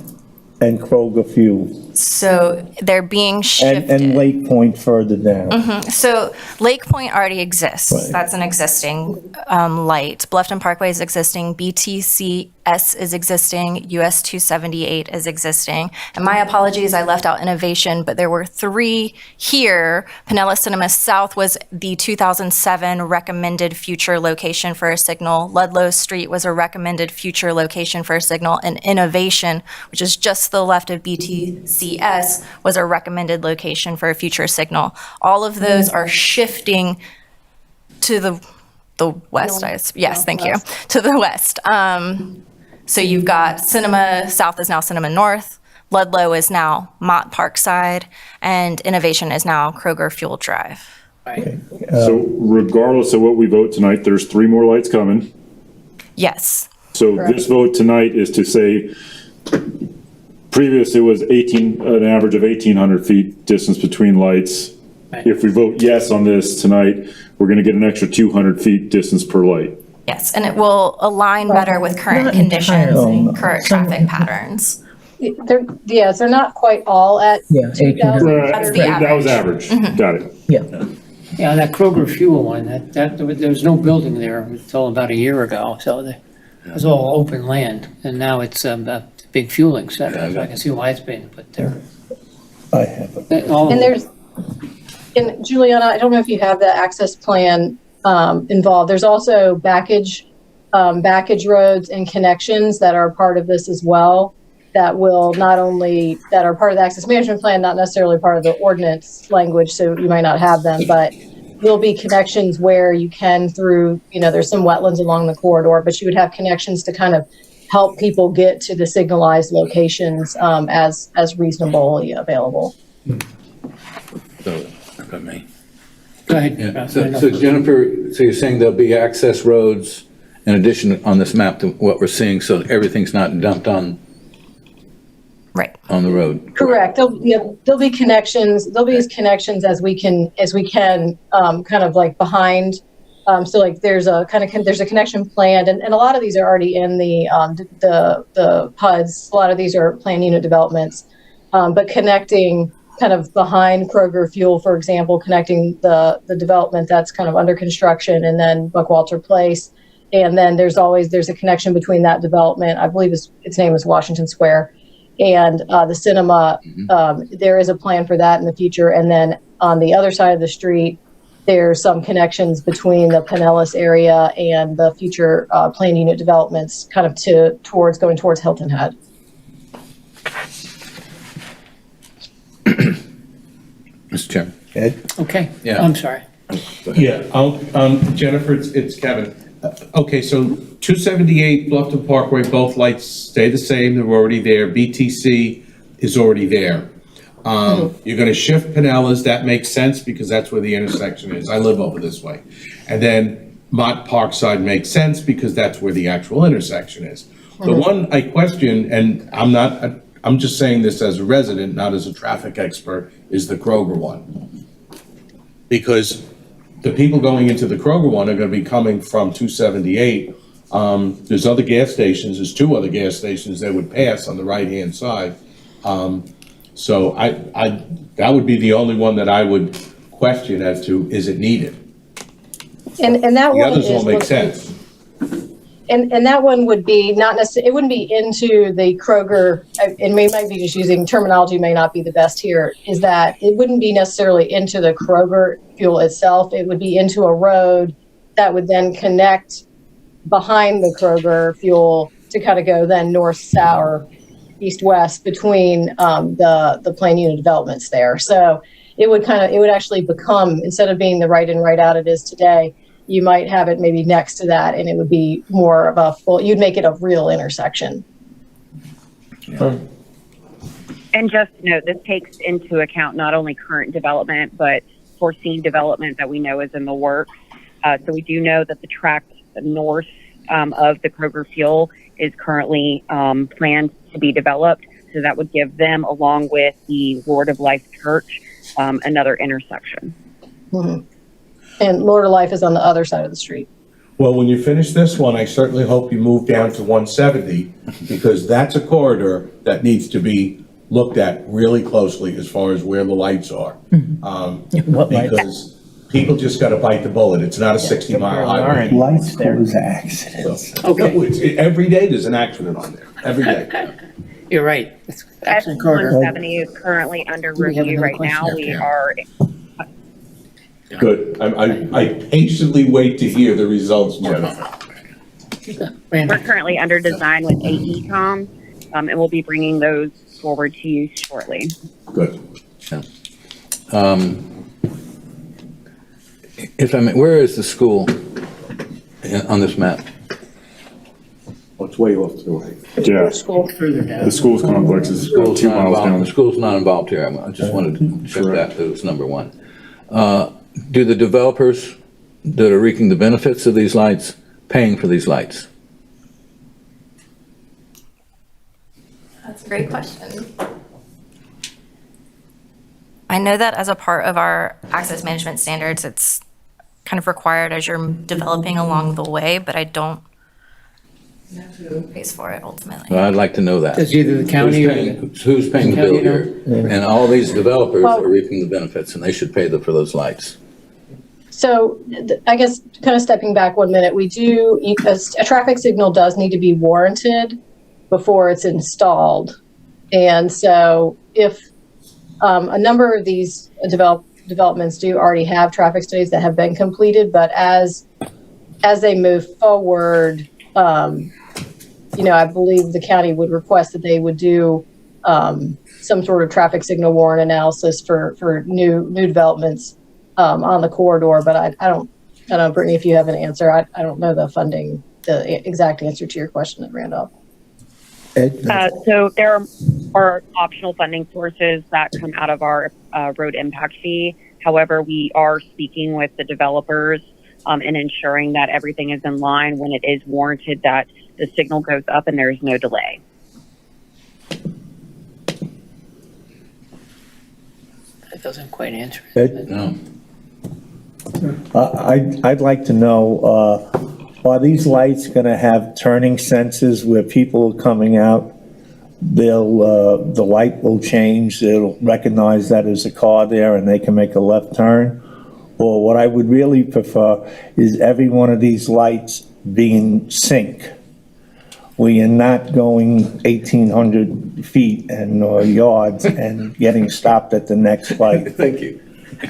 and Kroger Fuel So they're being shifted. and Lake Point further down. So Lake Point already exists. Right. That's an existing light. Bluffton Parkway is existing. BTCS is existing. US 278 is existing. And my apologies, I left out Innovation, but there were 3 here. Pinellas Cinema South was the 2007 recommended future location for a signal. Ludlow Street was a recommended future location for a signal. And Innovation, which is just to the left of BTCS, CS was a recommended location for a future signal. All of those are shifting to the west. Yes, thank you. To the west. So you've got Cinema South is now Cinema North, Ludlow is now Mott Parkside, and Innovation is now Kroger Fuel Drive. Right. So regardless of what we vote tonight, there's 3 more lights coming. Yes. So this vote tonight is to say, previous it was an average of 1,800 feet distance between lights. Right. If we vote yes on this tonight, we're going to get an extra 200 feet distance per light. Yes, and it will align better with current Not conditions entirely. and current traffic patterns. They're not quite all at Yeah, 2,000. That's the That was average. Got it. Yeah. Yeah, that Kroger Fuel one, there was no building there until about a year ago, so it was all open land, and now it's a big fueling center, so I can see why it's being put there. I have it. And Juliana, I don't know if you have the access plan involved. There's also backage roads and connections that are part of this as well, that will that are part of the access management plan, not necessarily part of the ordinance language, so you might not have them, but there'll be connections where you can through, there's some wetlands along the corridor, but you would have connections to kind of help people get to the signalized locations as reasonably available. So, if I may. Go ahead. Yeah. So Jennifer, so you're saying there'll be access roads in addition on this map to what we're seeing, so everything's not dumped on the road? Correct. There'll be connections. There'll be as connections as we can kind of like behind. So like there's a connection planned, and a lot of these are already in the PUDs. A lot of these are planned unit developments, but connecting kind of behind Kroger Fuel, for example, connecting the development that's kind of under construction, and then Buckwalter Place, and then there's a connection between that development. I believe its name is Washington Square, and the cinema. There is a plan for that in the future, and then on the other side of the street, there's some connections between the Pinellas area and the future planned unit developments, kind of going towards Hilton Head. Mr. Chairman. Ed? Okay, Yeah. I'm sorry. Yeah, Jennifer, it's Kevin. Okay, so 278 Bluffton Parkway, both lights stay the same, they're already there. BTC is already there. You're gonna shift Pinellas, that makes sense because that's where the intersection is. I live over this way. And then Mott Parkside makes sense because that's where the actual intersection is. The one I question, and I'm just saying this as a resident, not as a traffic expert, is the Kroger one. Because the people going into the Kroger one are gonna be coming from 278. There's other gas stations, there's 2 other gas stations that would pass on the right-hand side. So that would be the only one that I would question as to, is it needed? And that The one others all is make sense. And that one would be not necessarily, it wouldn't be into the Kroger, and we might be just using terminology may not be the best here, is that it wouldn't be necessarily into the Kroger Fuel itself. It would be into a road that would then connect behind the Kroger Fuel to kind of go then north-south or east-west between the planned unit developments there. So it would actually become, instead of being the right in, right out it is today, you might have it maybe next to that, and it would be more of you'd make it a real intersection. And just note, this takes into account not only current development, but foreseen development that we know is in the works. So we do know that the tract north of the Kroger Fuel is currently planned to be developed. So that would give them, along with the Lord of Life Church, another intersection. Mm-hmm. And Lord of Life is on the other side of the street. Well, when you finish this one, I certainly hope you move down to 170, because that's a corridor that needs to be looked at really closely as far as where the lights are. What lights? Because people just gotta bite the bullet. It's not a 60-mile highway. Lights cause accidents. Okay. Every day there's an accident on there, every day. You're right. It's actually corridor. 170 is currently under Do we have review another right now. question? We are Good. I patiently wait to hear the results, Jennifer. we're currently under design with AECOM, and we'll be bringing those forward to you shortly. Good. If I may, where is the school on this map? Well, it's way off to the right. Yeah, Further down. the school's complex is School's 2 not miles involved. down. The school's not involved here. I just wanted to check that, that was number one. Do the developers that are reaping the benefits of these lights, paying for these lights? That's a great question. I know that as a part of our access management standards, it's kind of required as you're developing along the way, but I don't know who pays for it ultimately. Well, I'd like to know that. Does either the county or Who's paying the bill county here? And all these developers Well- are reaping the benefits, and they should pay for those lights. So I guess kind of stepping back 1 minute, we do, a traffic signal does need to be warranted before it's installed. And so if a number of these developments do already have traffic studies that have been completed, but as they move forward, I believe the county would request that they would do some sort of traffic signal warrant analysis for new developments on the corridor. But I don't know, Brittany, if you have an answer. I don't know the exact answer to your question, Randolph. So there are optional funding sources that come out of our road impact fee. However, we are speaking with the developers and ensuring that everything is in line when it is warranted that the signal goes up and there is no delay. That doesn't quite answer it. Ed, No. I'd like to know, are these lights gonna have turning sensors where people are coming out? The light will change, it'll recognize that there's a car there and they can make a left turn? Or what I would really prefer is every one of these lights be in sync, where you're not going 1,800 feet and or yards and getting stopped at the next light. Thank you.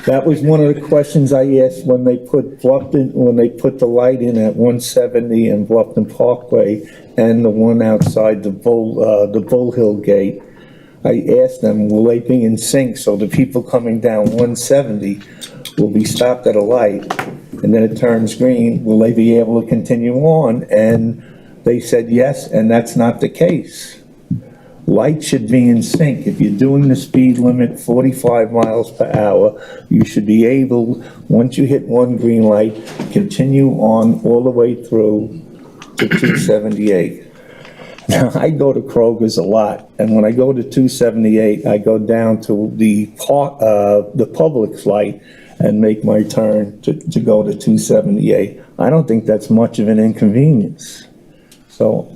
That was one of the questions I asked when they put the light in at 170 and Bluffton Parkway and the one outside the Bull Hill gate. I asked them, will they be in sync so the people coming down 170 will be stopped at a light and then it turns green, will they be able to continue on? And they said yes, and that's not the case. Lights should be in sync. If you're doing the speed limit 45 miles per hour, you should be able, once you hit one green light, continue on all the way through to 278. Now, I go to Kroger's a lot, and when I go to 278, I go down to the Publix light and make my turn to go to 278. I don't think that's much of an inconvenience. So,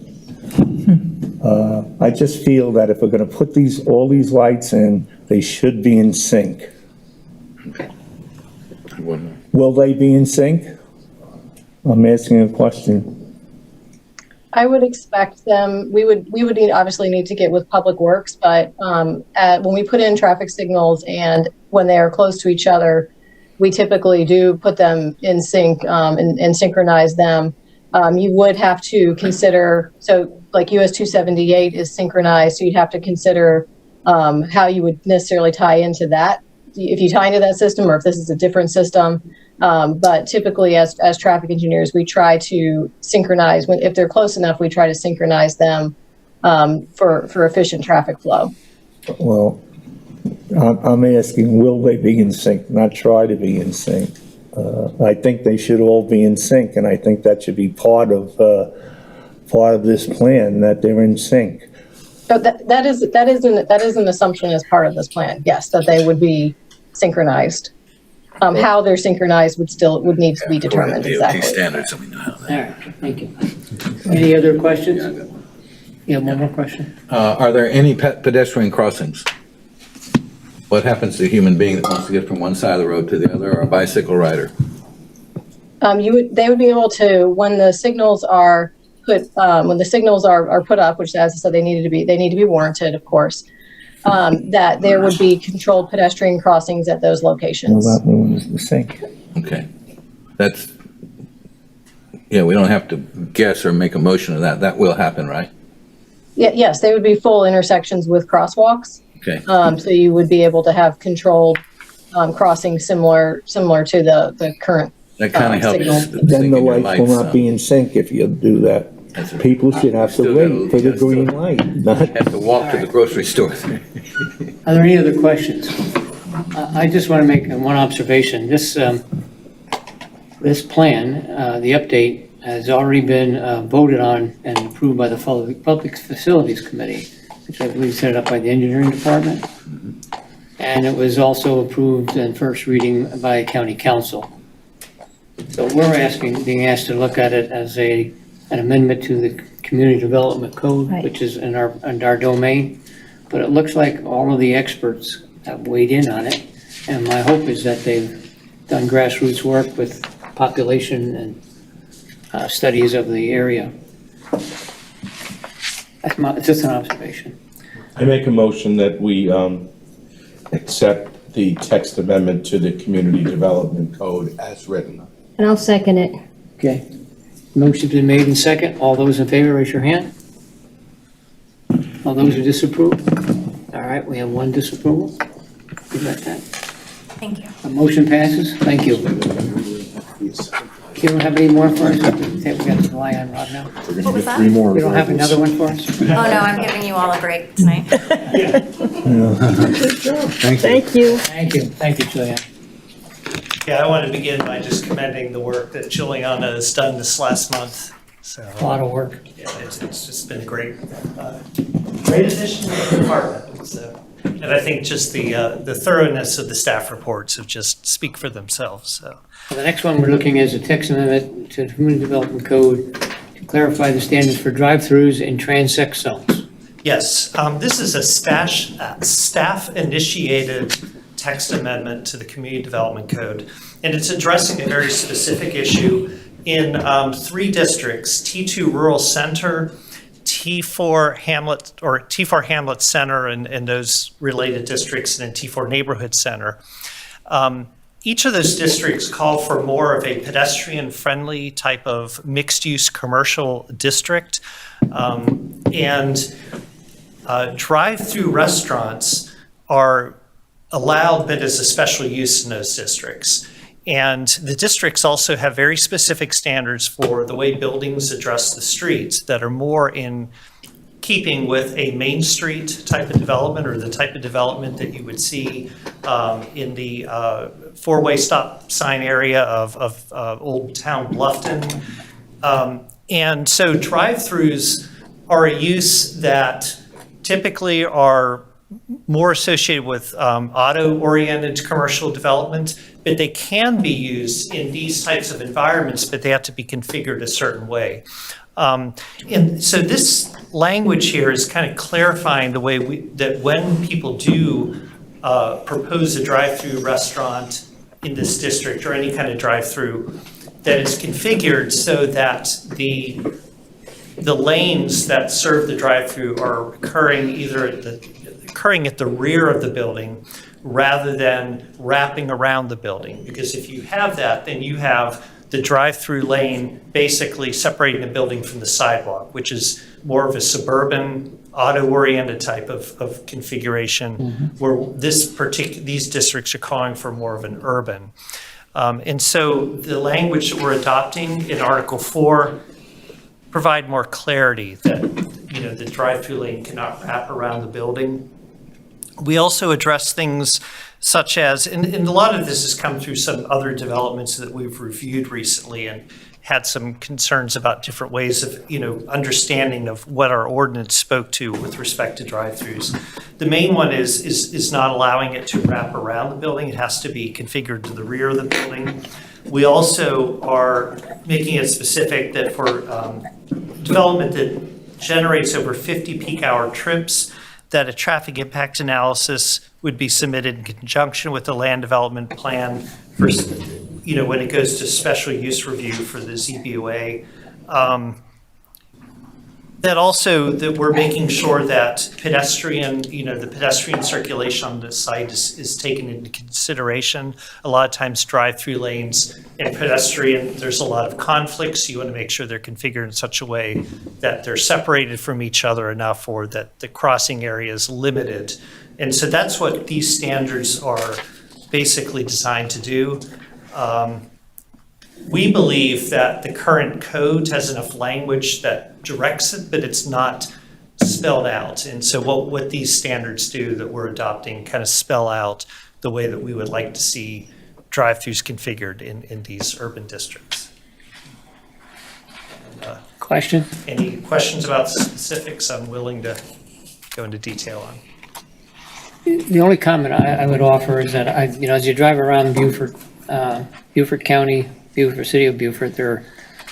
I just feel that if we're gonna put all these lights in, they should be in sync. Will they be in sync? I'm asking a question. I would expect them, we would obviously need to get with Public Works, but when we put in traffic signals and when they are close to each other, we typically do put them in sync and synchronize them. You would have to consider, so like US 278 is synchronized, so you'd have to consider how you would necessarily tie into that, if you tie into that system or if this is a different system. But typically as traffic engineers, we try to synchronize, if they're close enough, we try to synchronize them for efficient traffic flow. Well, I'm asking, will they be in sync, not try to be in sync? I think they should all be in sync, and I think that should be part of this plan, that they're in sync. So that is an assumption as part of this plan, yes, that they would be synchronized. How they're synchronized would need to be determined exactly. Standards, we know how that. All right, thank you. Any other questions? You have one more question? Are there any pedestrian crossings? What happens to a human being that wants to get from one side of the road to the other, or a bicycle rider? They would be able to, when the signals are put up, which as I said, they need to be warranted, of course, that there would be controlled pedestrian crossings at those locations. Well, that one is in sync. Okay. We don't have to guess or make a motion of that. That will happen, right? Yes, they would be full intersections with crosswalks. Okay. So you would be able to have controlled crossing similar to the current That kind of helps. signal. Then the lights will not be in sync if you do that. People should have to wait for the green light, not Have to walk to the grocery store. Are there any other questions? I just want to make one observation. This plan, the update, has already been voted on and approved by the Public Facilities Committee, which I believe set up by the Engineering Department. And it was also approved in first reading by County Council. So we're being asked to look at it as an amendment to the Community Development Code, Right. which is in our domain. But it looks like all of the experts have weighed in on it. And my hope is that they've done grassroots work with population and studies of the area. It's just an observation. I make a motion that we accept the text amendment to the Community Development Code as written. And I'll second it. Okay. Motion's been made and second. All those in favor, raise your hand. All those who disapprove? All right, we have one disapproval. You got that? Thank you. The motion passes. Thank you. You don't have any more for us? I think we got to rely on Rob now. What was that? Three more. You don't have another one for us? Oh, no, I'm giving you all a break tonight. Thank you. Thank you. Thank you, Julianne. Yeah, I want to begin by just commending the work that Juliana has done this last month. So A lot of work. yeah, it's just been a great addition to the department. So, and I think just the thoroughness of the staff reports have just speak for themselves. So. The next one we're looking at is a text amendment to the Community Development Code to clarify the standards for drive-throughs in transect zones. Yes, this is a staff-initiated text amendment to the Community Development Code, and it's addressing a very specific issue in 3 districts: T2 Rural Center, T4 Hamlet or T4 Hamlet Center, and those related districts, and then T4 Neighborhood Center. Each of those districts call for more of a pedestrian-friendly type of mixed-use commercial district, and drive-through restaurants are allowed, but as a special use in those districts. And the districts also have very specific standards for the way buildings address the streets that are more in keeping with a Main Street type of development, or the type of development that you would see in the 4-way stop sign area of Old Town Bluffton. And so drive-throughs are a use that typically are more associated with auto-oriented commercial development, but they can be used in these types of environments, but they have to be configured a certain way. And so this language here is kind of clarifying the way that when people do propose a drive-through restaurant in this district, or any kind of drive-through, that it's configured so that the lanes that serve the drive-through are occurring at the rear of the building rather than wrapping around the building. Because if you have that, then you have the drive-through lane basically separating the building from the sidewalk, which is more of a suburban, auto-oriented type of configuration, where these districts are calling for more of an urban. And so the language that we're adopting in Article 4 provide more clarity that, the drive-through lane cannot wrap around the building. We also address things such as, and a lot of this has come through some other developments that we've reviewed recently and had some concerns about different ways of, understanding of what our ordinance spoke to with respect to drive-throughs. The main one is not allowing it to wrap around the building. It has to be configured to the rear of the building. We also are making it specific that for development that generates over 50 peak hour trips, that a traffic impact analysis would be submitted in conjunction with the land development plan for, when it goes to special use review for the ZBOA. That also, that we're making sure that pedestrian, the pedestrian circulation on this site is taken into consideration. A lot of times drive-through lanes and pedestrian, there's a lot of conflicts. You want to make sure they're configured in such a way that they're separated from each other enough, or that the crossing area is limited. And so that's what these standards are basically designed to do. We believe that the current code has enough language that directs it, but it's not spelled out. And so what these standards do that we're adopting kind of spell out the way that we would like to see drive-throughs configured in these urban districts. Question? Any questions about specifics? I'm willing to go into detail on. The only comment I would offer is that as you drive around Beaufort, Beaufort County, Beaufort, City of Beaufort, there are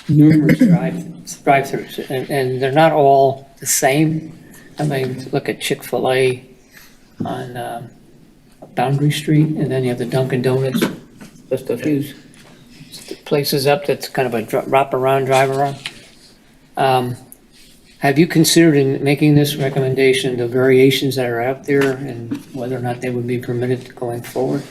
numerous drive-throughs, and they're not all the same. I mean, look at Chick-fil-A on Boundary Street, and then you have the Dunkin' Donuts, just a few places up that's kind of a wrap-around, drive-around. Have you considered in making this recommendation the variations that are out there and whether or not they would be permitted going forward?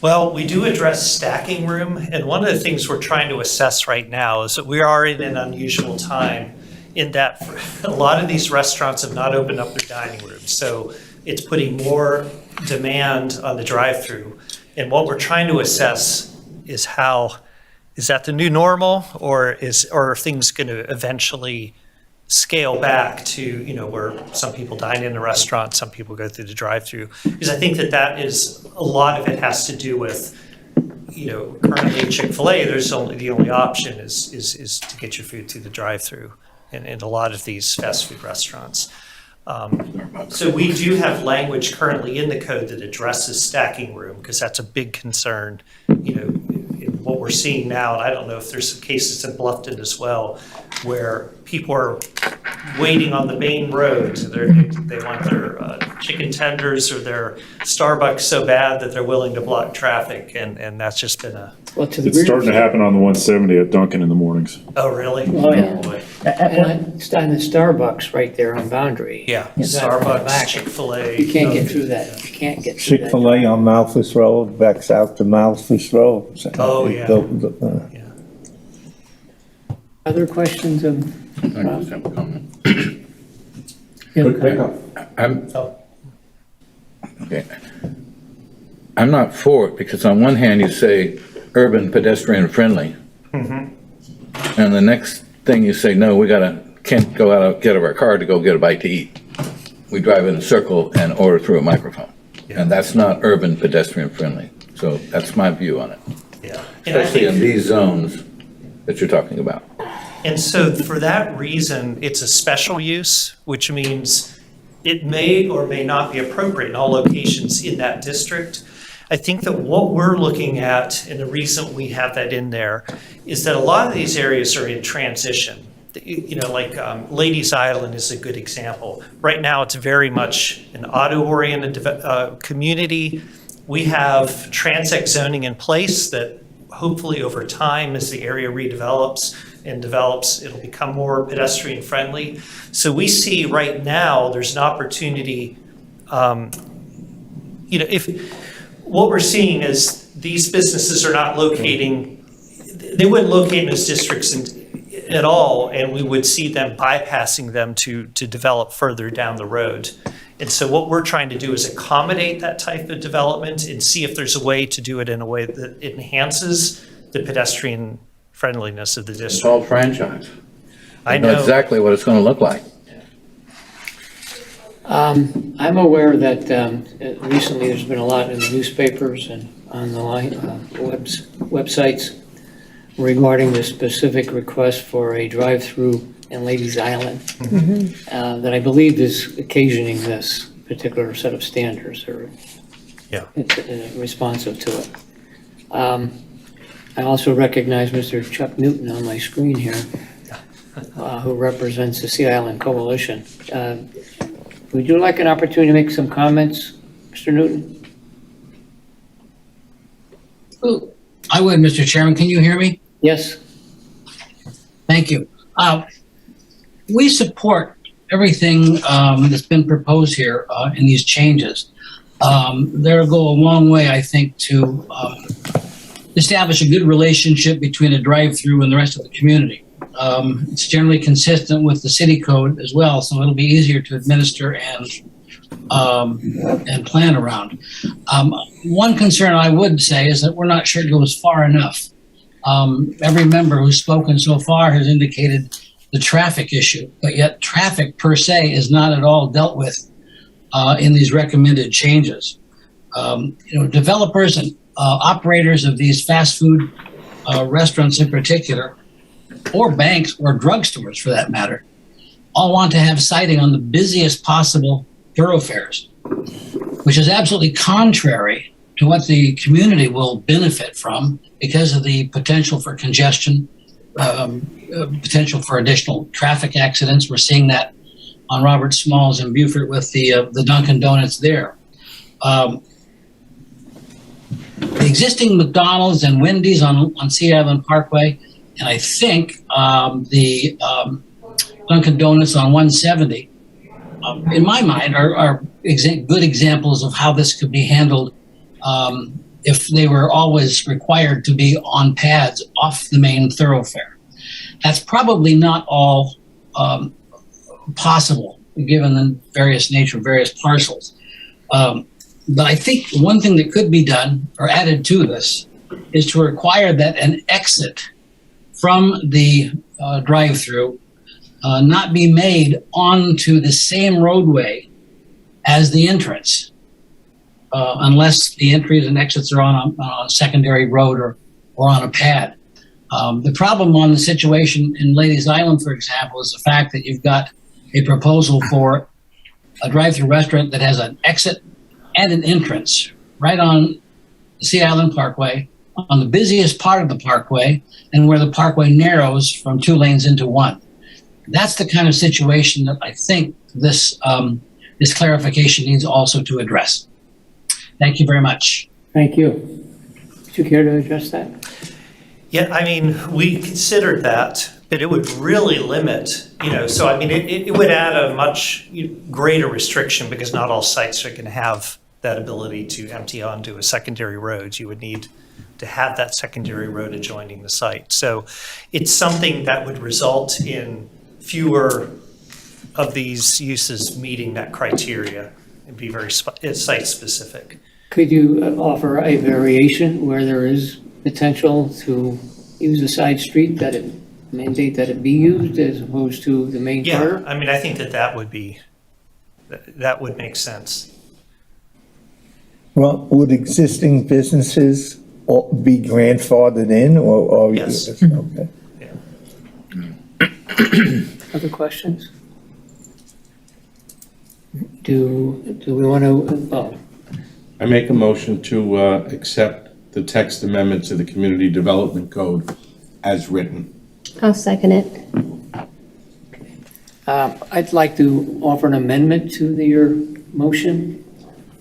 Well, we do address stacking room, and one of the things we're trying to assess right now is that we are in an unusual time in that a lot of these restaurants have not opened up their dining rooms, so it's putting more demand on the drive-through. And what we're trying to assess is is that the new normal, or are things going to eventually scale back to, where some people dine in a restaurant, some people go through the drive-through? Because I think that is, a lot of it has to do with, currently at Chick-fil-A, the only option is to get your food through the drive-through in a lot of these fast food restaurants. So we do have language currently in the code that addresses stacking room, because that's a big concern, in what we're seeing now. And I don't know if there's some cases in Bluffton as well, where people are waiting on the main road. They want their chicken tenders or their Starbucks so bad that they're willing to block traffic, and that's just been a... It's starting to happen on the 170 at Dunkin' in the mornings. Oh, really? Oh, yeah. Boy. And it's on the Starbucks right there on Boundary. Yeah, Is that in the Starbucks, back? Chick-fil-A. You can't get through that. You can't get through that. Chick-fil-A on Malthus Road, backs out to Malthus Road. Oh, yeah. Yeah. Other questions of? I just have a comment. Good pickup. Okay. I'm not for it, because on one hand you say urban pedestrian friendly, and the next thing you say, no, can't go out, get out of our car to go get a bite to eat. We drive in a circle and order through a microphone, and that's not urban pedestrian friendly. So that's my view on it. Yeah. Especially in these zones that you're talking about. And so for that reason, it's a special use, which means it may or may not be appropriate in all locations in that district. I think that what we're looking at, and the reason we have that in there, is that a lot of these areas are in transition. Like Ladies Island is a good example. Right now, it's very much an auto-oriented community. We have transect zoning in place that hopefully over time, as the area redevelops and develops, it'll become more pedestrian friendly. So we see right now, there's an opportunity, what we're seeing is these businesses are not they wouldn't locate in those districts at all, and we would see them bypassing them to develop further down the road. And so what we're trying to do is accommodate that type of development and see if there's a way to do it in a way that enhances the pedestrian friendliness of the district. It's all franchise. I know exactly what it's going to look like. I'm aware that recently there's been a lot in the newspapers and on the websites regarding the specific request for a drive-through in Ladies Island that I believe is occasioning this particular set of standards, or it's responsive to it. I also recognize Mr. Chuck Newton on my screen here, who represents the Sea Island Coalition. Would you like an opportunity to make some comments, Mr. Newton? Ooh, I would, Mr. Chairman. Can you hear me? Yes. Thank you. we support everything that's been proposed here in these changes. They'll go a long way, I think, to establish a good relationship between a drive-through and the rest of the community. It's generally consistent with the city code as well, so it'll be easier to administer and plan around. One concern I would say is that we're not sure it goes far enough. Every member who's spoken so far has indicated the traffic issue, but yet traffic per se is not at all dealt with in these recommended changes. Developers and operators of these fast food restaurants in particular, or banks or drugstores for that matter, all want to have sighting on the busiest possible thoroughfares, which is absolutely contrary to what the community will benefit from because of the potential for congestion, potential for additional traffic accidents. We're seeing that on Robert Smalls in Beaufort with the Dunkin' Donuts there. The existing McDonald's and Wendy's on Sea Island Parkway, and I think the Dunkin' Donuts on 170, in my mind, are good examples of how this could be handled if they were always required to be on pads off the main thoroughfare. That's probably not all possible, given the various nature of various parcels. But I think one thing that could be done or added to this is to require that an exit from the drive-through not be made onto the same roadway as the entrance, unless the entries and exits are on a secondary road or on a pad. The problem on the situation in Ladies Island, for example, is the fact that you've got a proposal for a drive-through restaurant that has an exit and an entrance right on the Sea Island Parkway, on the busiest part of the parkway, and where the parkway narrows from 2 lanes into 1. That's the kind of situation that I think this clarification needs also to address. Thank you very much. Thank you. Would you care to address that? Yeah, I mean, we considered that, but it would really limit, so I mean, it would add a much greater restriction because not all sites are going to have that ability to empty onto a secondary road. You would need to have that secondary road adjoining the site. So it's something that would result in fewer of these uses meeting that criteria and be very site specific. Could you offer a variation where there is potential to use a side street that it mandate that it be used as opposed to the main corridor? Yeah, I mean, I think that would make sense. Well, would existing businesses be grandfathered in or? Yes. Okay. Other questions? Do we want to, I make a motion to accept the text amendment to the Community Development Code as written. I'll second it. I'd like to offer an amendment to your motion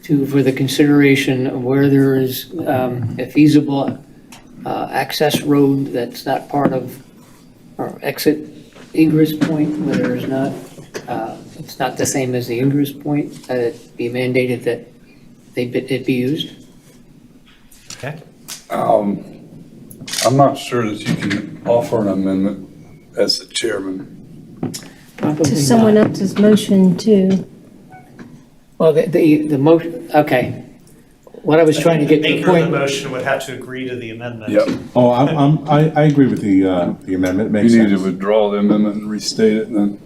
for the consideration of where there is a feasible access road that's not part of, or exit egress point, where there is not, it's not the same as the ingress point, that it be mandated that it be used. Okay. I'm not sure that you can offer an amendment as the chairman. Probably To someone not. else's motion too. Well, the motion, okay. What I was trying to get to the Maker of the point. motion would have to agree to the amendment. Yep. Oh, I agree with the amendment, makes You need to sense. withdraw the amendment and restate it then.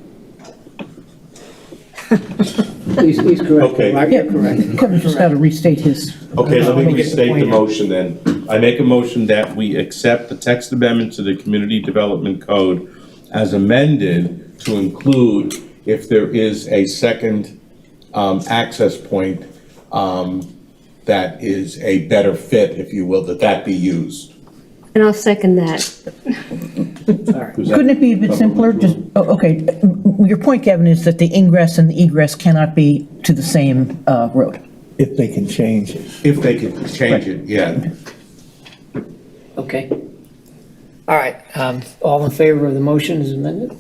He's correct. Okay. Mark, you're correct. Kevin just got to restate his. Okay, let me Let me get the restate the point. motion then. I make a motion that we accept the text amendment to the Community Development Code as amended to include if there is a second access point that is a better fit, if you will, that be used. And I'll second that. Couldn't it be a bit simpler? Just, okay, your point, Kevin, is that the ingress and the egress cannot be to the same road. If they can change it. If they could change it, yeah. Okay. All right, all in favor of the motion as amended?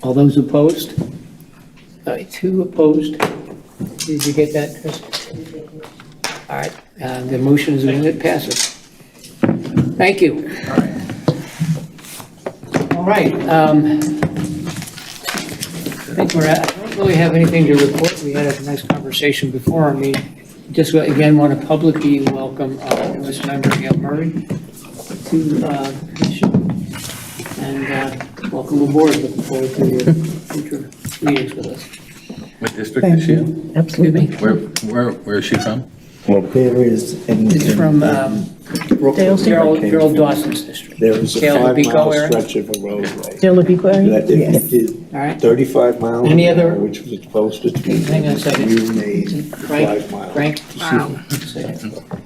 All those opposed? All right, 2 opposed. Did you get that, Chris? All right, the motion is amended, passes. Thank you. All right, I think I don't really have anything to report. We had a nice conversation before our meeting. Just again, want to publicly welcome newest member Gail Murray to the commission. And welcome aboard. Looking forward to your future meetings with us. What district is she in? Absolutely. Where is she from? Well, there is. It's from Gerald Dawson's district. There is a Dale 5-mile Labico area? stretch of a roadway. Dale Labico area? That if Yes. you did All right. 35 miles Any an other- hour, which was supposed to be, Hang on a second. you made Frank? 5 miles. Frank?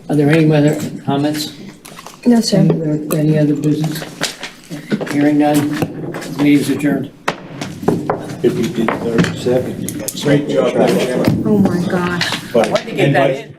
Are there any other comments? No, sir. Any other business? Hearing none, the meeting's adjourned. If you did 37, you got. Great job, Chairman. Oh, my gosh. But- Why did you get that in?